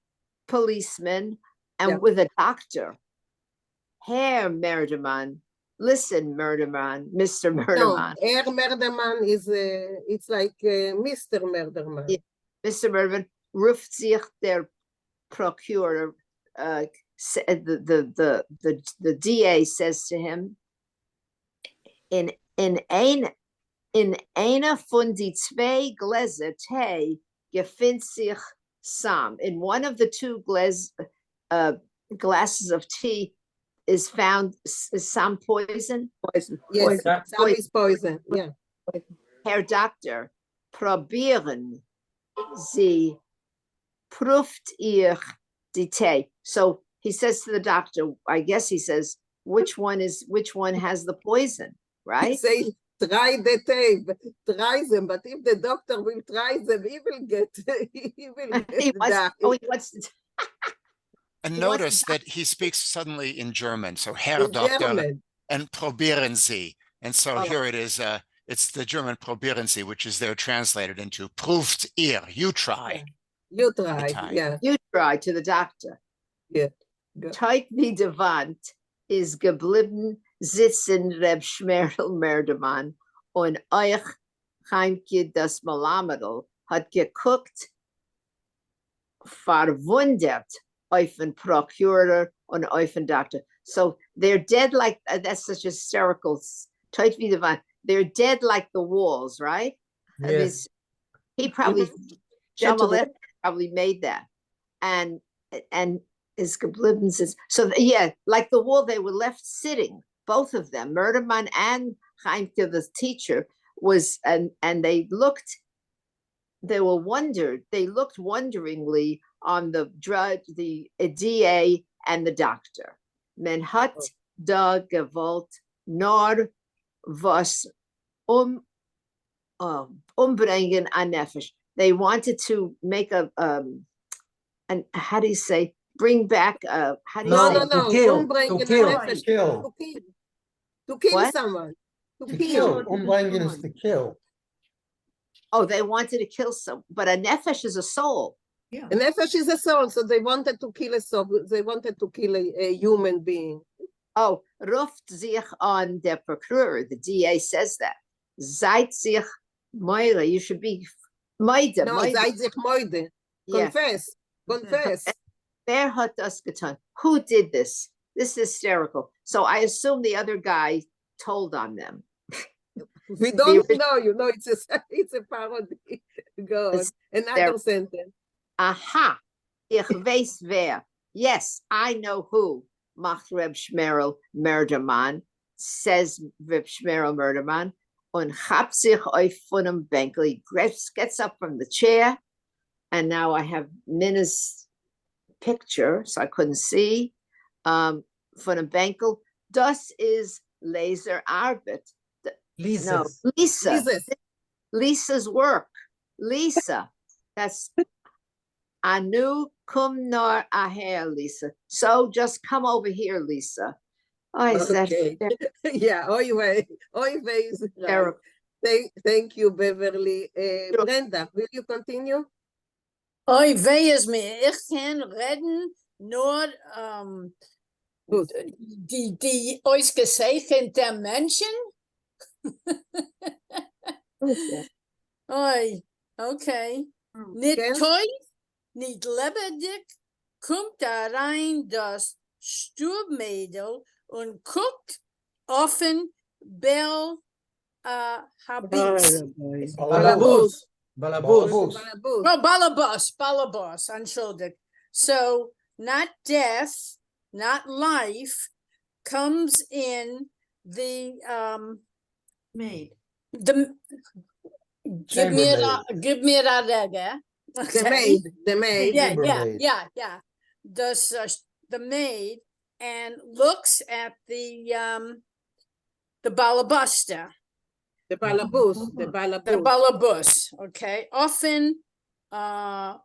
policemen and with a doctor. Herr Merdermann, listen, Merdermann, Mr. Merdermann. No, Herr Merdermann is it's like Mr. Merdermann. Mr. Merdermann, ruft sich der Procurer, the DA says to him, in einer von die zwei Gläser Tee gefindt sich Sam. In one of the two glasses of tea is found some poison. Poison. Yes, some is poison. Yeah. Herr Doctor, probieren Sie, prüft ihr die Tee. So he says to the doctor, I guess he says, which one has the poison, right? He say, try the tea, try them, but if the doctor will try them, he will get And notice that he speaks suddenly in German. So Herr Doctor and probieren Sie. And so here it is, it's the German probieren Sie, which is there translated into prüft ihr, you try. You try, yeah. You try to the doctor. Yeah. Teig wie de Wand is geblieben sitzen Reb Shmerel Merdermann und euch Chaimke das Malamedel hat geguckt, verwundert auf den Procurer und auf den Doctor. So they're dead like, that's such hysterical, Teig wie de Wand. They're dead like the walls, right? Yes. I mean, he probably, Shamalet probably made that. And is geblieben says, so yeah, like the wall, they were left sitting, both of them, Merdermann and Chaimke, the teacher, was, and they looked wonderingly on the drudge, the DA and the doctor. Men hat da gewollt nor was umbringen a nefesh. They wanted to make a and how do you say, bring back how do you say? To kill What? someone. To kill. Umbringen is to kill. Oh, they wanted to kill some, but a nefesh is a soul. Yeah. A nefesh is a soul, so they wanted to kill a soul. They wanted to kill a human being. Oh, ruft sich on der Procurer. The DA says that. Seid sich moide. You should be moide. No, seid sich moide. Confess. Confess. Wer hat das getan? Who did this? This is hysterical. So I assume the other guy told on them. We don't know, it's a parody. Go on. Another sentence. Aha, ich weiß wer. Yes, I know who. Macht Reb Shmerel Murderman, says Reb Shmerel Murderman, und chabt sich auf von dem Vinkl. He gets up from the chair, and now I have Minna's picture, so I couldn't see. Von dem Vinkl. Das is Laser Arbeit. No, Lisa. Lisa's work. Lisa. That's Anu kum nor aher, Lisa. So just come over here, Lisa. Oh, is Okay. Yeah, oy vey is right. Terrible. Thank you, Beverly. Brenda, will you continue? Oy weh is me, ich kann reden nur die ausgezeichnete Menschen. Oy, okay. Nicht teuf, nicht lebendig, kommt da rein das Stubmädel und guckt offen Bell Habis. Balabus. Oh, Balabus, entschuldigt. So, not death, not life, comes in the Maid. Give me a rega. Okay. The maid. Yeah. The maid and looks at the balabusta. The balabus. The balabus. Okay. Often, the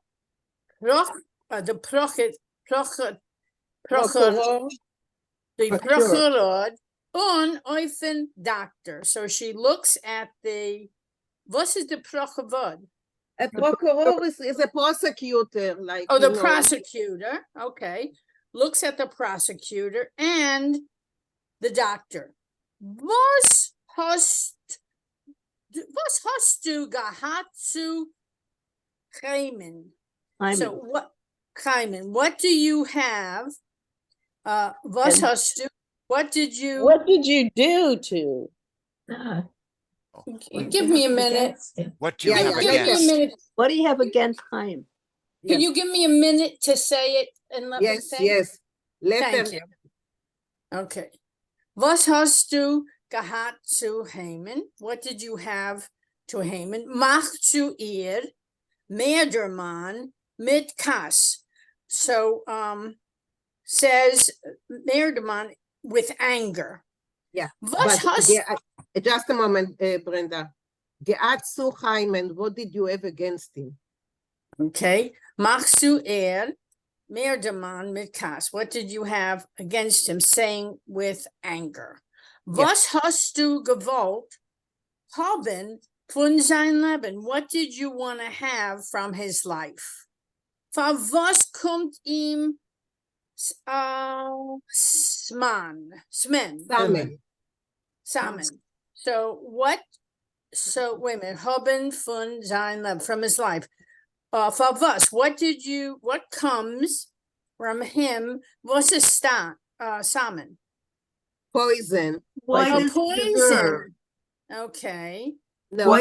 procureur and often doctor. So she looks at the. What is the procureur? A procureur is a prosecutor, like. Oh, the prosecutor. Okay. Looks at the prosecutor and the doctor. Was hast du gehabt zu Hyman? So what, Hyman, what do you have? Was hast du? What did you do to? Give me a minute. What do you have Give me a against? minute. What do you have against Chaim? Can you give me a minute to say it and let me think? Yes. Thank you. Okay. Was hast du gehabt zu Haman? What did you have to Haman? Mach zu ihr Meerderman mit Kass. So says Meerderman with anger. Yeah. Was hast just a moment, Brenda. Geat zu Haman, what did you have against him? Okay. Mach zu Meerderman mit Kass. What did you have against him? Saying with anger. Was hast du gewollt haben von sein Leben? What did you want to have from his life? For was kommt ihm Samen. So what? So wait a minute. Haben von sein Leben, from his life. For was? What comes from him? Was a Samen? Poison. Poison. Okay. No,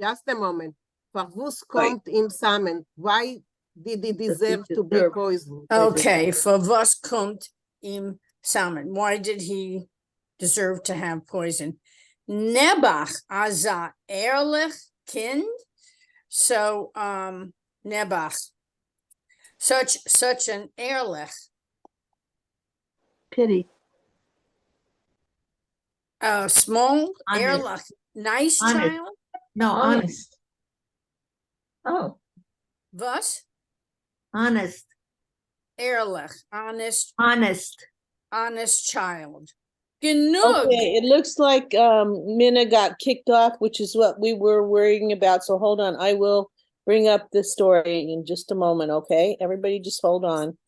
just a moment. Was kommt ihm Samen? Why did he deserve to be poisoned? Okay, for was kommt ihm Samen? Why did he deserve to have poison? Nebach aza ehrlich kind. So Nebach, such an ehrlich. Pity. Small, Honest. ehrlich, nice Honest. child. No, honest. Oh. Was? Honest. Ehrlich, honest. Honest Child. Genug. Okay, it looks like Minna got kicked off, which is what we were worrying about. So hold on, I will bring up the story in just a moment, okay? Everybody just hold on.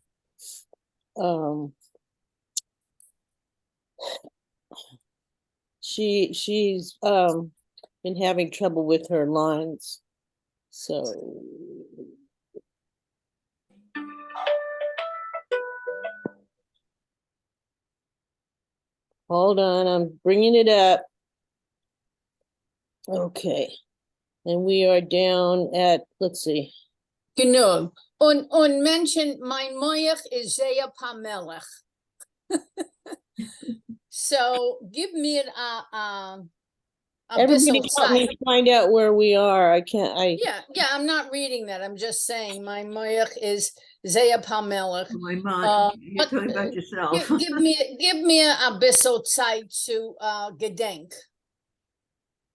She's been having trouble with her lines. So hold on, I'm bringing it up. Okay. And we are down at, let's see. Genug. Und Menschen, mein Moich is Zeya Pamelech. So give me a Everybody Bissell help me site. find out where we are. I can't, Yeah, I'm not reading that. I'm just saying my Moich is Zeya Pamelech. My mom, you're talking about yourself. Give me a Bissell site to Gedenk.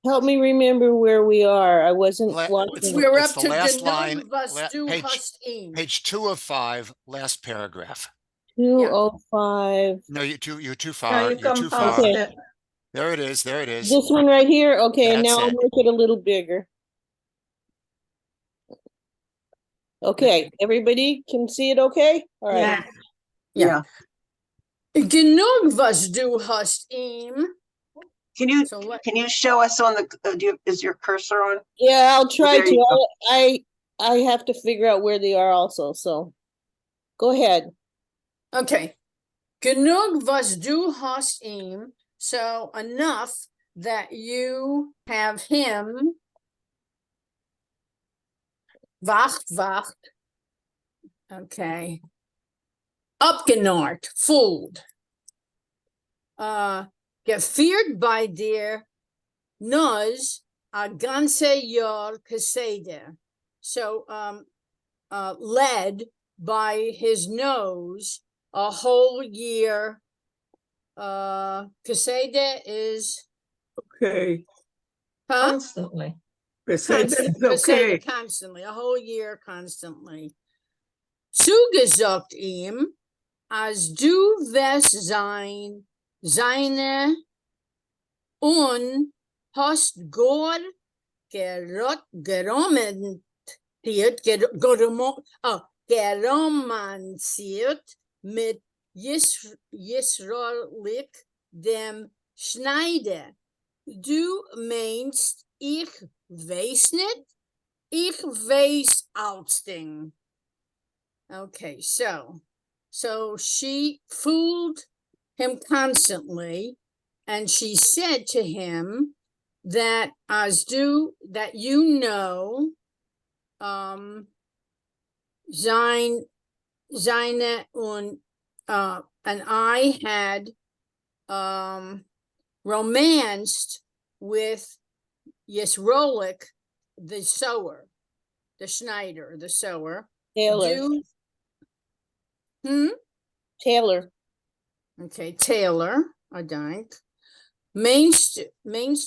help me remember where we are. I wasn't watching. We're It's up the to last line, Genug was du page, hast ihm. page 2 of 5, last paragraph. 205. No, you're too far. No, you You're come too past far. it. There it is. There it is. This one right here? Okay, and That's now I'll it. make it a little bigger. Okay, everybody can see it okay? All right. Yeah. Genug was du hast ihm. Can you show us on the? Is your cursor on? Yeah, I'll try there you to. go. I have to figure out where they are also. So go ahead. Okay. Genug was du hast ihm. So enough that you have him. Wacht. Okay. Abgenart, fooled. Geführt bei dir Nuz a ganze Jahr Keseder. So led by his nose a whole year. Keseder is Okay. Constantly. Okay. Constantly, a whole year constantly. Zugesagt ihm, als du wirst seine und hast Gott geromanziert mit Yisrolik dem Schneider. Du meinst, ich weiß nicht? Ich weiß Alsting. Okay, so she fooled him constantly, and she said to him that that you know seine und and I had romanced with Yisrolik, the sower, the Schneider, the sower. Taylor. Taylor. Okay, Taylor, I think. Meinst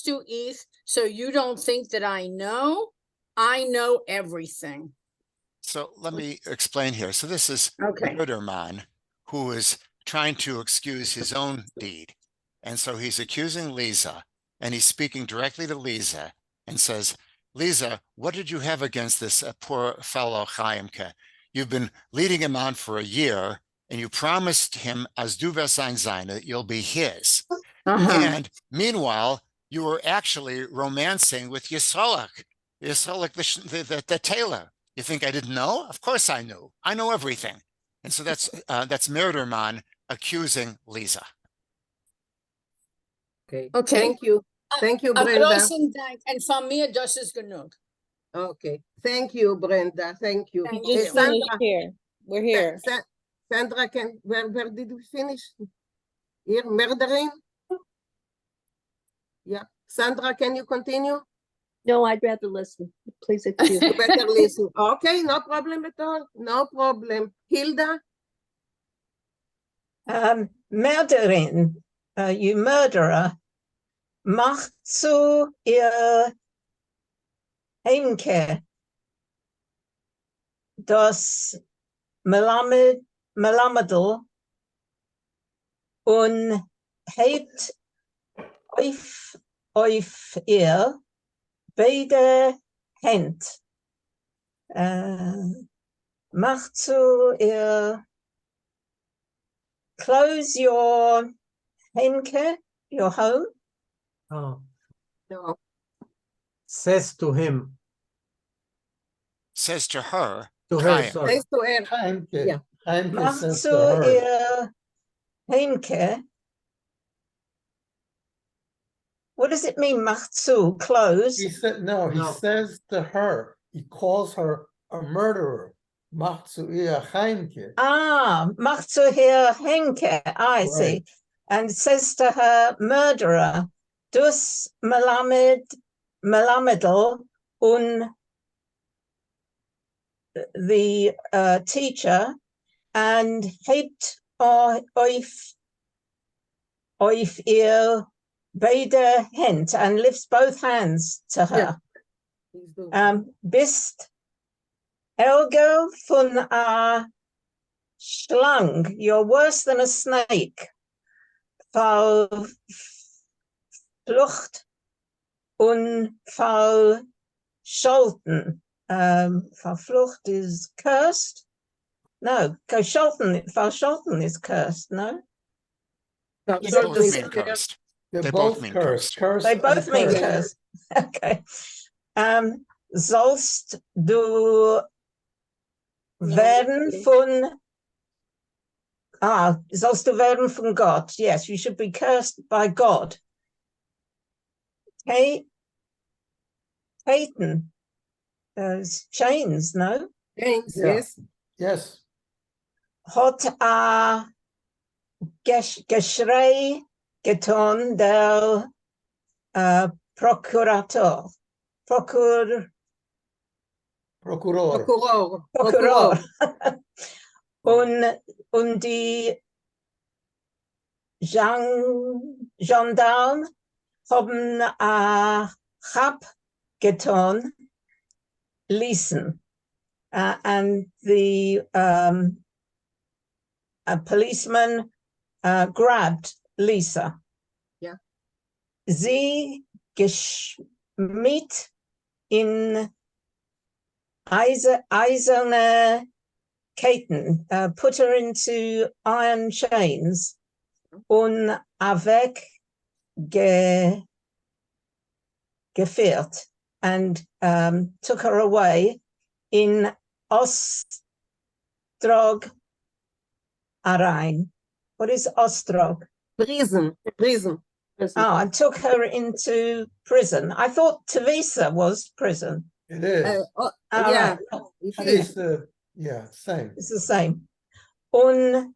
du ich, so you don't think that I know? I know everything. So let me explain here. So this is Murderman, who is trying to excuse his own deed. And so he's accusing Lisa, and he's speaking directly to Lisa and says, Lisa, what did you have against this poor fellow Chaimke? You've been leading him on for a year, and you promised him, as du wirst seine, that you'll be his. And meanwhile, you were actually romancing with Yisrolik, the tailor. You think I didn't know? Of course I knew. I know everything. And so that's Murderman accusing Lisa. Okay. Okay. Thank you. Thank you, Brenda. And von mir, das ist genug. Okay. Thank you, Brenda. Thank you. Thank Just finished here. We're here. Sandra, where did we finish? Here, murdering? Yeah. Sandra, can you continue? No, I'd rather listen. Please excuse me. You better listen. Okay, no problem at all. No problem. Hilda? Murderin, you murderer, macht zu ihr Heimkehr das Melamedel und hebt auf ihr beide Hände. Macht zu ihr close your Heimke, your home. Oh. No. Says to him. Says to her. To her, Chaim. sorry. Says to her. Heimke. Yeah. Heimke Macht says zu to her. ihr Heimke what does it mean, machzu, close? He said, no, he says to her, he calls her a murderer. Machzu ihr Heimke. Ah, machzu hier Henke, I see. Right. And says to her, murderer, dus melamedel un the teacher, and hebt euch ihr beide Hand, and lifts both hands to her. Bist Elgo von a Schlang, you're worse than a snake. Verflucht und verscholten. Verflucht is cursed. No, verscholten is cursed, no? They both mean cursed. They're both mean cursed. Cursed They and both mean cursed. cursed. Okay. Sollst du werden sollst du werden von Gott. Yes, you should be cursed by God. Okay. Satan. Chains, no? Chains, Yeah. yes. Yes. Hat a Geschrei getan der Prokurator. Prokuror. Und die Gendarmen haben a Chab getan, ließen. And the a policeman grabbed Lisa. Yeah. Sie geschmied in eiserne Ketten, put her into iron chains, und geführt, and took her away in Ostrog Arein. What is Ostrog? Prison. Oh, and took her into prison. I thought Teresa was prison. It is. Yeah. It's yeah, same. It's the same. Und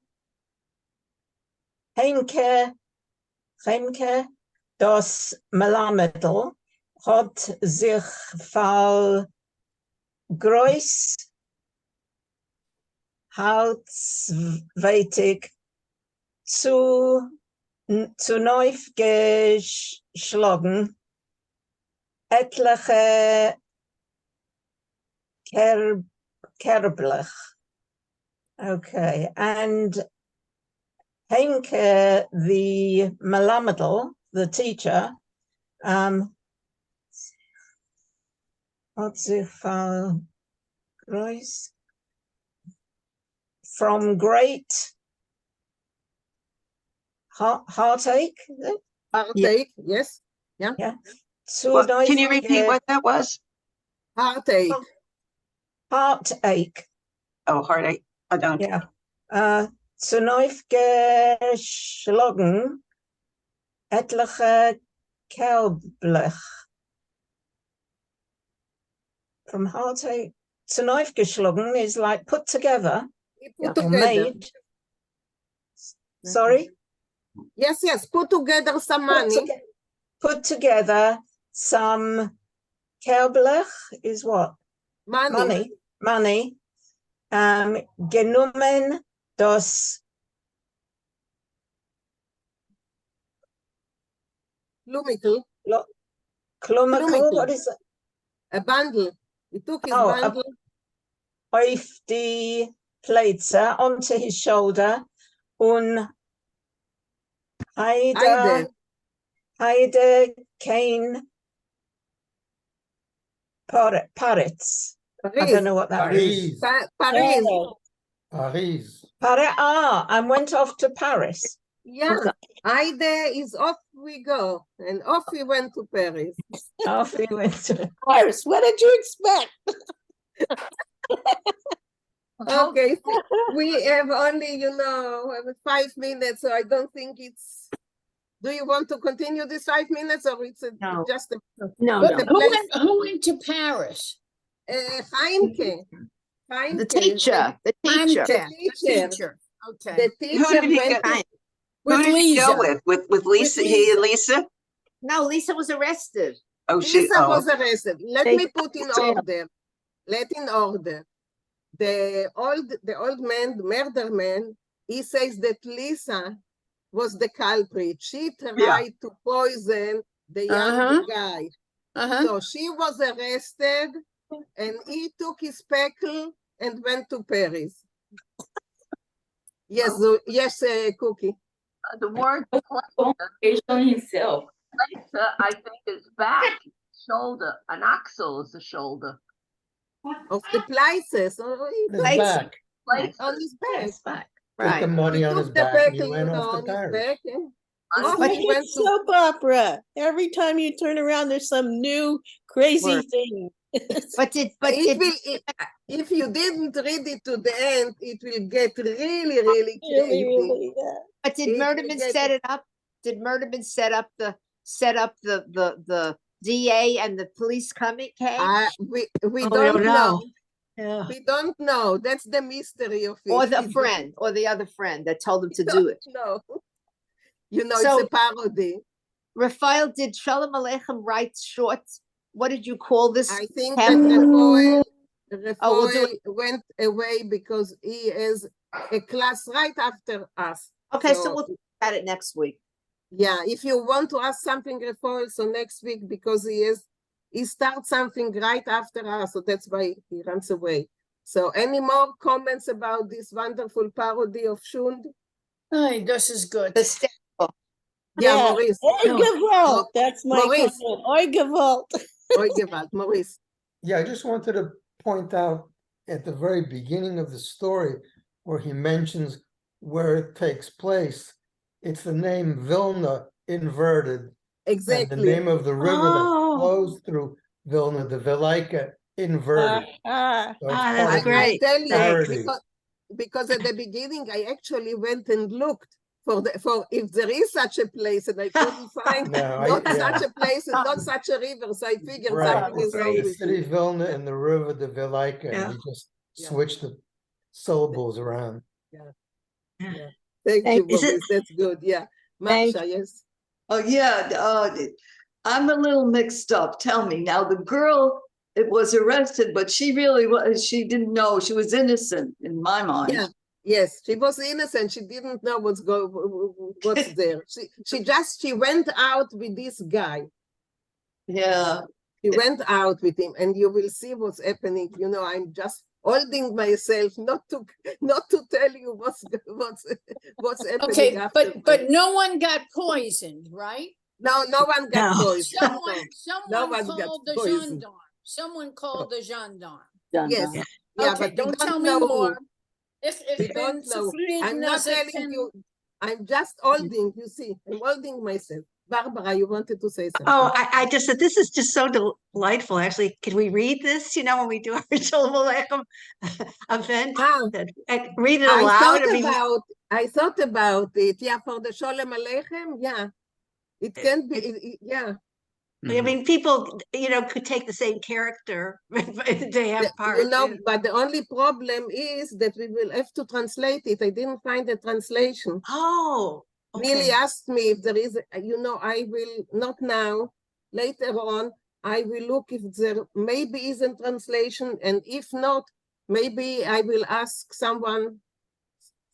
Henke, das Melamedel, hat sich halbweitig zu neu geschlagen, etliche kerblich. Okay, and Henke, the Melamedel, the teacher, hat sich from great heartache. Heartache, yes. Yeah. Can you repeat what that was? Heartache. Heartache. Oh, heartache. I don't. Yeah. Zu neu geschlagen, etliche kerblich. From heartache to neu geschlagen is like put together. Put Or together. made. Sorry? Yes. Put together some money. Put together some kerblich is what? Money. Genommen das Klumikel. What is it? A bundle. He took his bundle. Auf die Plätze, onto his shoulder, und Heide kein Paritz. I don't know what that is. Paris. And went off to Paris. Yeah, Heide is off we go. And off we went to Paris. Off we went to Paris. What did you expect? Okay, we have only, 5 minutes, so I don't think it's Do you want to continue this 5 minutes, or it's No. just a, No, but no. the place? Who went to Paris? Heinke. The teacher, the teacher. The teacher. Okay. The Who teacher did he went go? to, Who did he go Lisa. with Lisa? He and Lisa? No, Lisa was arrested. Oh, Lisa was arrested. Let They me put in jail. order. Let in order. The old man, the murder man, he says that Lisa was the culprit. She tried to poison the young guy. So she was arrested, and he took his peckle and went to Paris. Yes, yes, Cookie. The word himself. I think is back, shoulder, an axle is the shoulder. Of the places. His back. On his back. Put the money He on his took the back and he peckle, went you know, off to on his Paris. back. It's Oh, like he a went to soap opera. Every time you turn around, there's some new crazy Word. thing. If you didn't read it to the end, it will get really, really crazy. Really, yeah. But did It will Murderman get- set it up? Did Murderman set up the DA and the police came? We Oh, don't know. Yeah. We don't know. That's the mystery of it. Or the We friend, or the other friend that told him to do it. No. You know, So- it's a parody. Raphael, did Shalom Aleichem write short? What did you call this? I think half- that we'll do Raphael went away because he has a class right after us. Okay, so we'll talk about it next week. Yeah, if you want to ask something, Raphael, so next week, because he starts something right after us, so that's why he runs away. So any more comments about this wonderful parody of Shund? Hey, this is good. Yeah, Maurice. Oi Gewalt. That's my Maurice. comment. Oi Gewalt. Oi Gewalt, Maurice. Yeah, I just wanted to point out at the very beginning of the story where he mentions where it takes place. It's the name Vilna inverted. Exactly. And the name of the river that Oh. flows through Vilna, the Vilaika, inverted. So it's part of the I tell you, parody. because at the beginning I actually went and looked for if there is such a place, and I couldn't find not such a place and not such a river. So I figured something is wrong The with city it. Vilna and the river, the Vilaika, and he just switched the syllables around. Thank Hey, you, is it- Maurice. That's good. Yeah. Marsha, yes. Oh, yeah, I'm a little mixed up. Tell me now, the girl it was arrested, but she really was, she didn't know, she was innocent in my mind. Yeah. Yes, she was innocent. She didn't know what's there. She went out with this guy. Yeah. She went out with him, and you will see what's happening. You know, I'm just holding myself not to tell you what's happening. Okay, after but no one got poisoned, right? No one got poisoned. Someone one got called the poisoned. gendarme. Someone called the gendarme. Yes. Yeah, Okay, but we don't tell me know who. more. We don't know. I'm not telling you. I'm just holding. You see, I'm holding myself. Barbara, you wanted to say something. Oh, I just said this is just so delightful. Actually, can we read this? You know, when we do our Shalom Aleichem event, read it aloud. I thought about it. Yeah, for the Shalom Aleichem. Yeah, it can be. Yeah. I mean, people, you know, could take the same character. They have parts. You know, but the only problem is that we will have to translate it. I didn't find the translation. Oh. Really asked me if there is, you know, I will not now, later on, I will look if there maybe is a translation, and if not, maybe I will ask someone,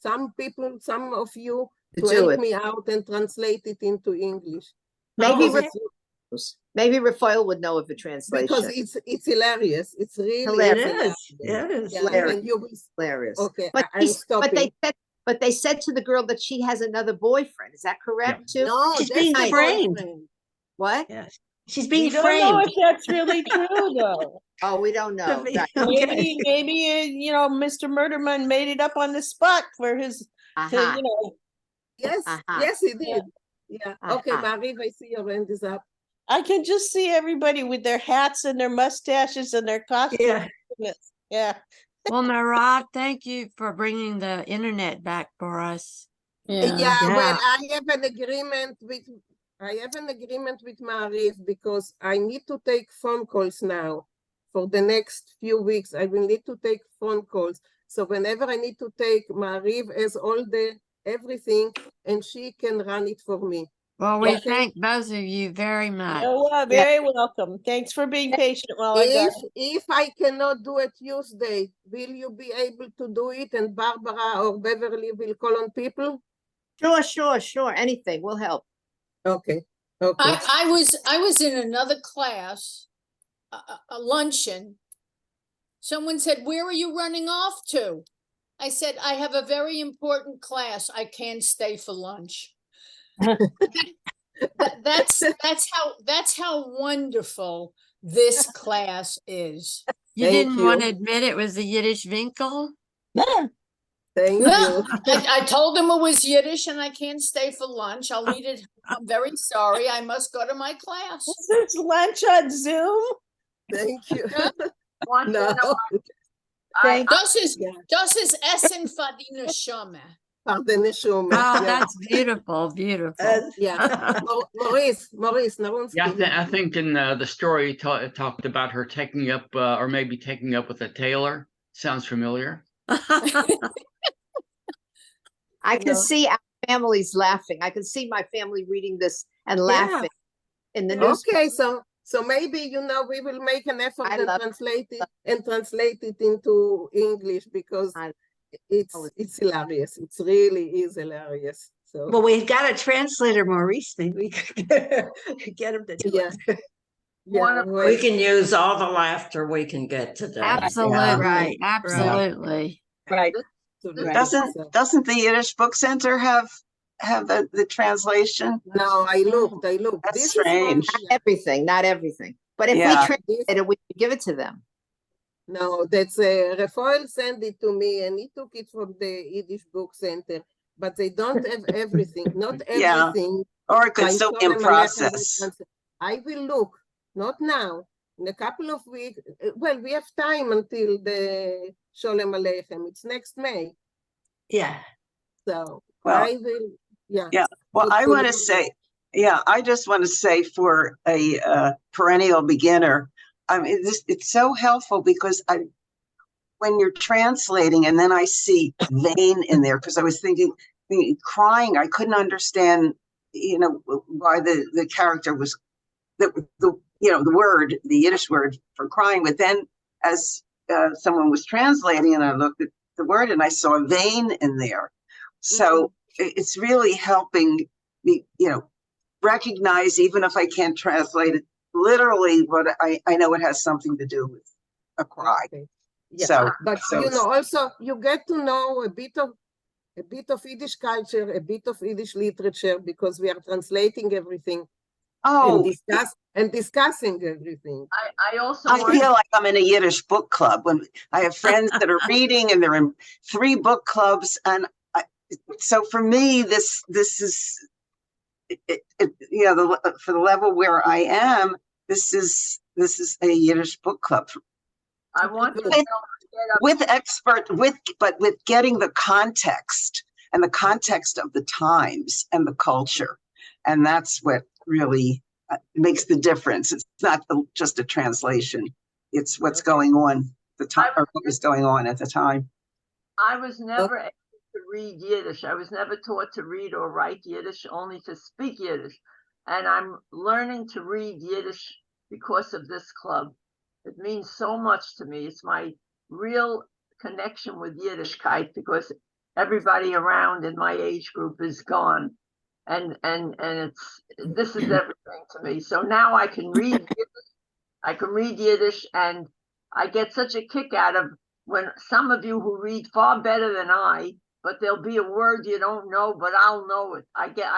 some people, some of you to do help it. me out and translate it into English. Maybe Because maybe Raphael would know of a translation. because it's hilarious. It's really Hilarious. hilarious. Yeah, Hilarious. and you will, Hilarious. okay, But, I'm stopping. but they said to the girl that she has another boyfriend. Is that correct too? No, She's that's being my framed. boyfriend. What? Yes. She's We being don't know framed. if that's really true, though. Oh, we don't know. Could be. Right. Maybe you know, Mr. Murderman made it up on the spot for his, to, you know. Yes, yes, he did. Yeah. Okay, Mariv, I see your hand is up. I can just see everybody with their hats and their mustaches and their costumes. Yeah. Well, Marat, thank you for bringing the internet back for us. Well, I have an agreement with Maariv because I need to take phone calls now. For the next few weeks, I will need to take phone calls. So whenever I need to take, Maariv has all the everything, and she can run it for me. Well, we thank both of you very much. Oh, very welcome. Thanks for being patient while I got If I cannot do it Tuesday, will you be able to do it? And Barbara or Beverly will call on people? Sure. Anything will help. Okay. I was in another class, a luncheon. Someone said, "Where are you running off to?" I said, "I have a very important class. I can't stay for lunch." That's how wonderful this class is. You didn't want to admit it was the Yiddish Vinkl? Thank you. I told him it was Yiddish and I can't stay for lunch. I'll eat it. I'm very sorry. I must go to my class. Is this lunch on Zoom? Thank you. No. Das ist Essen für die Neshama. Oh, that's beautiful. Yeah. Maurice, Naronsky. Yeah, I think in the story it talked about her taking up, or maybe taking up with a tailor. Sounds familiar. I can see our families laughing. I can see my family reading this and laughing in the news. Okay, so maybe we will make an effort and translate it into English because it's hilarious. It really is hilarious. So well, we've got a translator, Maurice. Maybe we could get him to do it. We can use all the laughter we can get today. Absolutely, absolutely. Right. Doesn't the Yiddish Book Center have the translation? No, I looked. That's this strange. Not everything. But if we translate it, we can give it to them. No, that's Rafael sent it to me, and he took it from the Yiddish Book Center. But they don't have everything. Not everything. Or it could still be in process. I will look. Not now. In a couple of weeks. Well, we have time until the Sholem Aleichem. It's next May. Yeah. So I will. Yeah. Well, I want to say, I just want to say for a perennial beginner, I mean, it's so helpful because when you're translating and then I see vein in there, because I was thinking crying, I couldn't understand, why the character was the word, the Yiddish word for crying. But then as someone was translating and I looked at the word and I saw a vein in there. So it's really helping me, recognize, even if I can't translate it literally, what I know it has something to do with a cry. Okay. Yeah. But also you get to know a bit of Yiddish culture, a bit of Yiddish literature, because we are translating everything. And discussing everything. I feel like I'm in a Yiddish book club when I have friends that are reading and they're in 3 book clubs. And so for me, this is, for the level where I am, this is a Yiddish book club. I want to with getting the context and the context of the times and the culture. And that's what really makes the difference. It's not just a translation. It's what's going on the time, or what was going on at the time. I was never able to read Yiddish. I was never taught to read or write Yiddish, only to speak Yiddish. And I'm learning to read Yiddish because of this club. It means so much to me. It's my real connection with Yiddishkeit, because everybody around in my age group is gone. And this is everything to me. So now I can read Yiddish. I can read Yiddish, and I get such a kick out of when some of you who read far better than I, but there'll be a word you don't know, but I'll know it. I get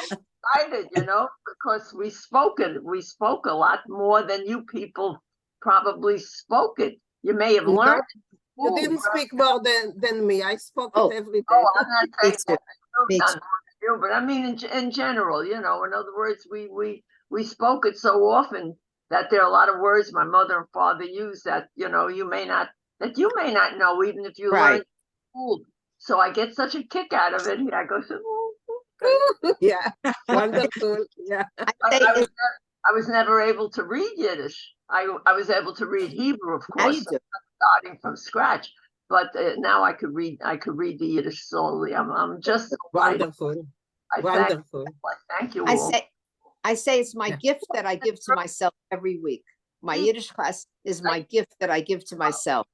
so excited, because we spoke a lot more than you people probably spoke it. You may have learned. You didn't speak more than me. I spoke it every day. I'm not saying but I mean in general, in other words, we spoke it so often that there are a lot of words my mother and father use that you may not know, even if you learn in school. So I get such a kick out of it. I go, Yeah, wonderful. Yeah. I was never able to read Yiddish. I was able to read Hebrew, of Now you course, do. starting from scratch. But now I could read the Yiddish slowly. I'm just Wonderful. I thank you I all. say it's my gift that I give to myself every week. My Yiddish class is my gift that I give to myself.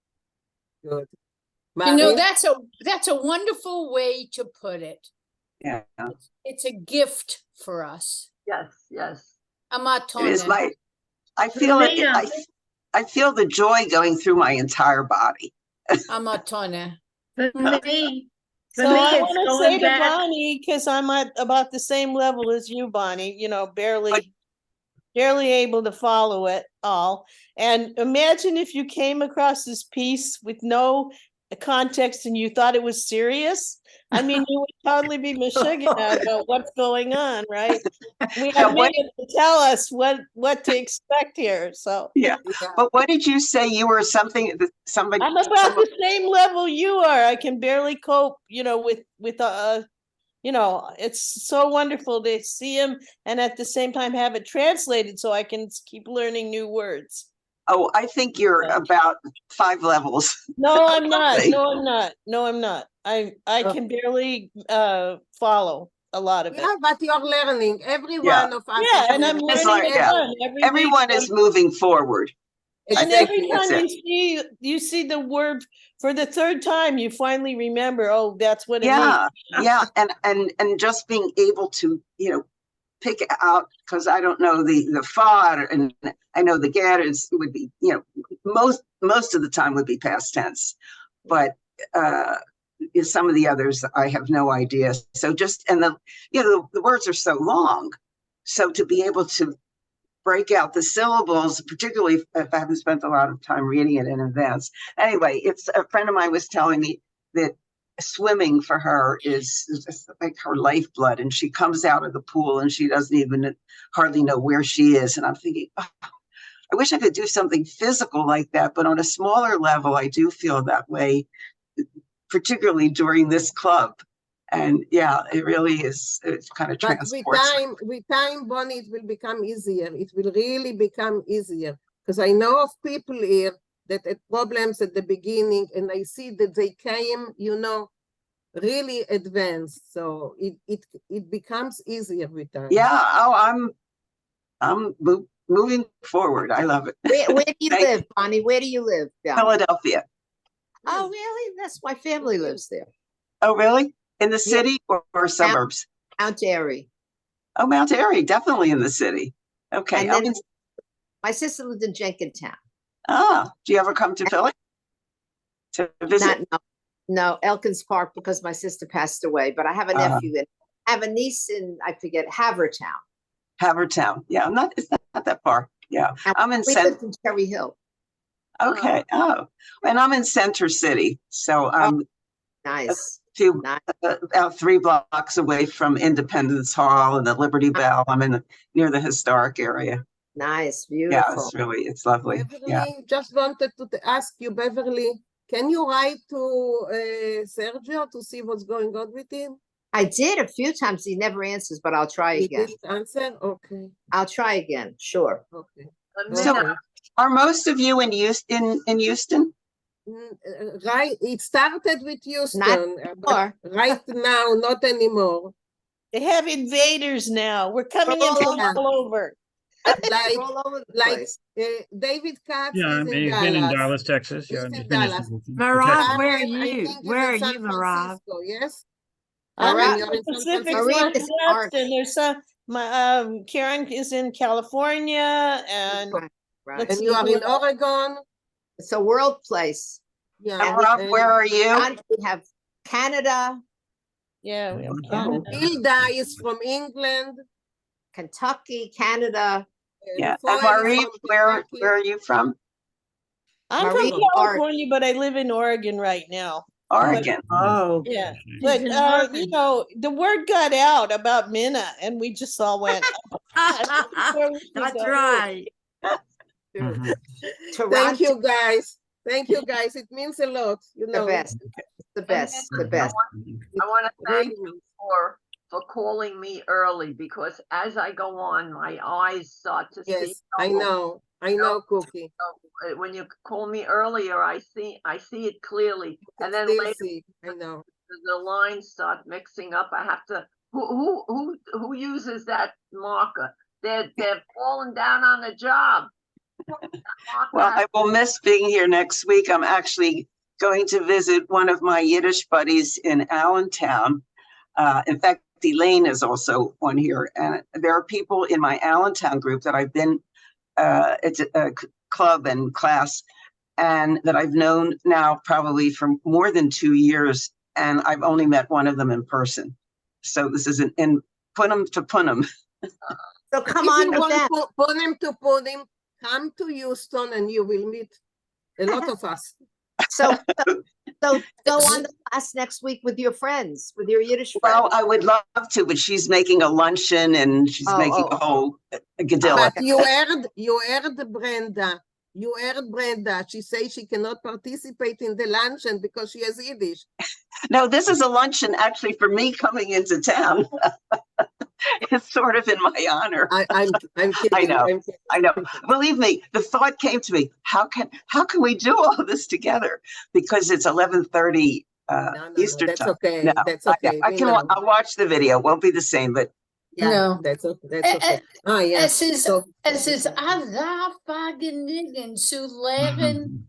Good. You know, Mari? that's a wonderful way to put it. Yeah. It's a gift for us. Yes, yes. It is my, I feel it, I feel the joy going through my entire body. Amatone. For me, So I it's want to say going to back. Bonnie, because I'm at about the same level as you, Bonnie, you know, barely able to follow it all. And imagine if you came across this piece with no context and you thought it was serious. I mean, you would totally be mishigan about what's going on, right? We have minutes to tell us what to expect here. So yeah. But what did you say? You were something that somebody. I'm about the same level you are. I can barely cope, you know, with you know, it's so wonderful to see him and at the same time have it translated so I can keep learning new words. Oh, I think you're about 5 levels. No, I'm not. No, I'm not. No, I'm not. I can barely follow a lot of it. Yeah, but you're learning. Every Yeah. one of us. Yeah, and I'm It's learning like, a yeah. ton every Everyone week. is moving forward. I And think every that's time it. you see the word for the third time, you finally remember, oh, that's what it Yeah, means. yeah, and just being able to, you know, pick out, because I don't know the far, and I know the get is would be, you know, most of the time would be past tense, but some of the others I have no idea. So just, and the words are so long, so to be able to break out the syllables, particularly if I haven't spent a lot of time reading it in advance. Anyway, it's a friend of mine was telling me that swimming for her is just like her lifeblood, and she comes out of the pool and she doesn't even hardly know where she is. And I'm thinking, oh, I wish I could do something physical like that, but on a smaller level, I do feel that way, particularly during this club. And yeah, it really is. It kind of But transports. with time, Bonnie, it will become easier. It will really become easier. Because I know of people here that had problems at the beginning, and I see that they came, you know, really advanced. So it becomes easier with time. Yeah. Oh, I'm moving forward. I love it. Where do you live, Bonnie? Where do you live? Philadelphia. Oh, really? That's my family lives there. Oh, really? In the city or suburbs? Mount Airy. Oh, Mount Airy, definitely in the city. Okay. And then my sister lived in Jenkintown. Ah, do you ever come to Philly to visit? No, Elkins Park, because my sister passed away. But I have a nephew in. I have a niece in, I forget, Havertown. Havertown. Yeah, it's not that far. Yeah, I'm in Cherry Hill. Okay. Oh, and I'm in Center City, so I'm nice. About 3 blocks away from Independence Hall and the Liberty Bell. I'm near the historic area. Nice, beautiful. Yeah, it's lovely. Beverly, Yeah. just wanted to ask you, Beverly, can you write to Sergio to see what's going on with him? I did a few times. He never answers, but I'll try again. He didn't answer? Okay. I'll try again. Sure. Okay. So, are most of you in Houston? Right. It started with Houston. Not right now, not anymore. They have invaders now. We're coming in from all over. Like, all over the like place. David Katz Yeah, is in he's Dallas. been in Dallas, Texas. Yeah, He's in just finished Dallas. Marab, where are Karen, I you? think, is Where in are San you, Marab? Francisco, yes? I'm Karen, in you're the in San Pacific Francisco? Northwest, and there's some. My Karen is in California, and Right. And you are in Oregon? It's a world place. Yeah. And Rob, where are you? We have Canada. Yeah, we have Canada. Hilda is from England. Kentucky, Canada. Yeah. And Marie, where are you from? I'm Marie, from California, but I live in Oregon right now. Oregon. Oh, Yeah, but you know, the word got out about Minna, and we just all went. That's right. Thank you, guys. Thank you, guys. It means a lot. You know. The best. The best, the best. I want to thank Really you for calling me early, because as I go on, my eyes start to see. Yes, I know, Cookie. So, when you call me earlier, I see it clearly, and then Still later see, I know. the lines start mixing up. I have to. Who uses that marker? They're falling down on the job. Well, I will miss being here next week. I'm actually going to visit one of my Yiddish buddies in Allentown. In fact, Elaine is also on here. And there are people in my Allentown group that I've been, it's a club and class, and that I've known now probably for more than 2 years. And I've only met one of them in person. So this is in Punim to Punim. So come If on you with want that. Punim to Punim, come to Houston and you will meet a lot of us. So go on the class next week with your friends, with your Yiddish friends. Well, I would love to, but she's making a luncheon and she's making a whole gadilla. But you heard Brenda. You heard Brenda. She says she cannot participate in the luncheon because she has Yiddish. No, this is a luncheon actually for me coming into town. It's sort of in my honor. I'm kidding. I know. I'm kidding. I know. Believe me, the thought came to me, how can we do all this together? Because it's 11:30 Eastern that's time. okay. No, That's okay. I We can. know. I'll watch the video. Won't be the same, but Yeah, No. that's okay. That's okay. Yeah. Es ist, So, es ist Arafagenigen zu lernen,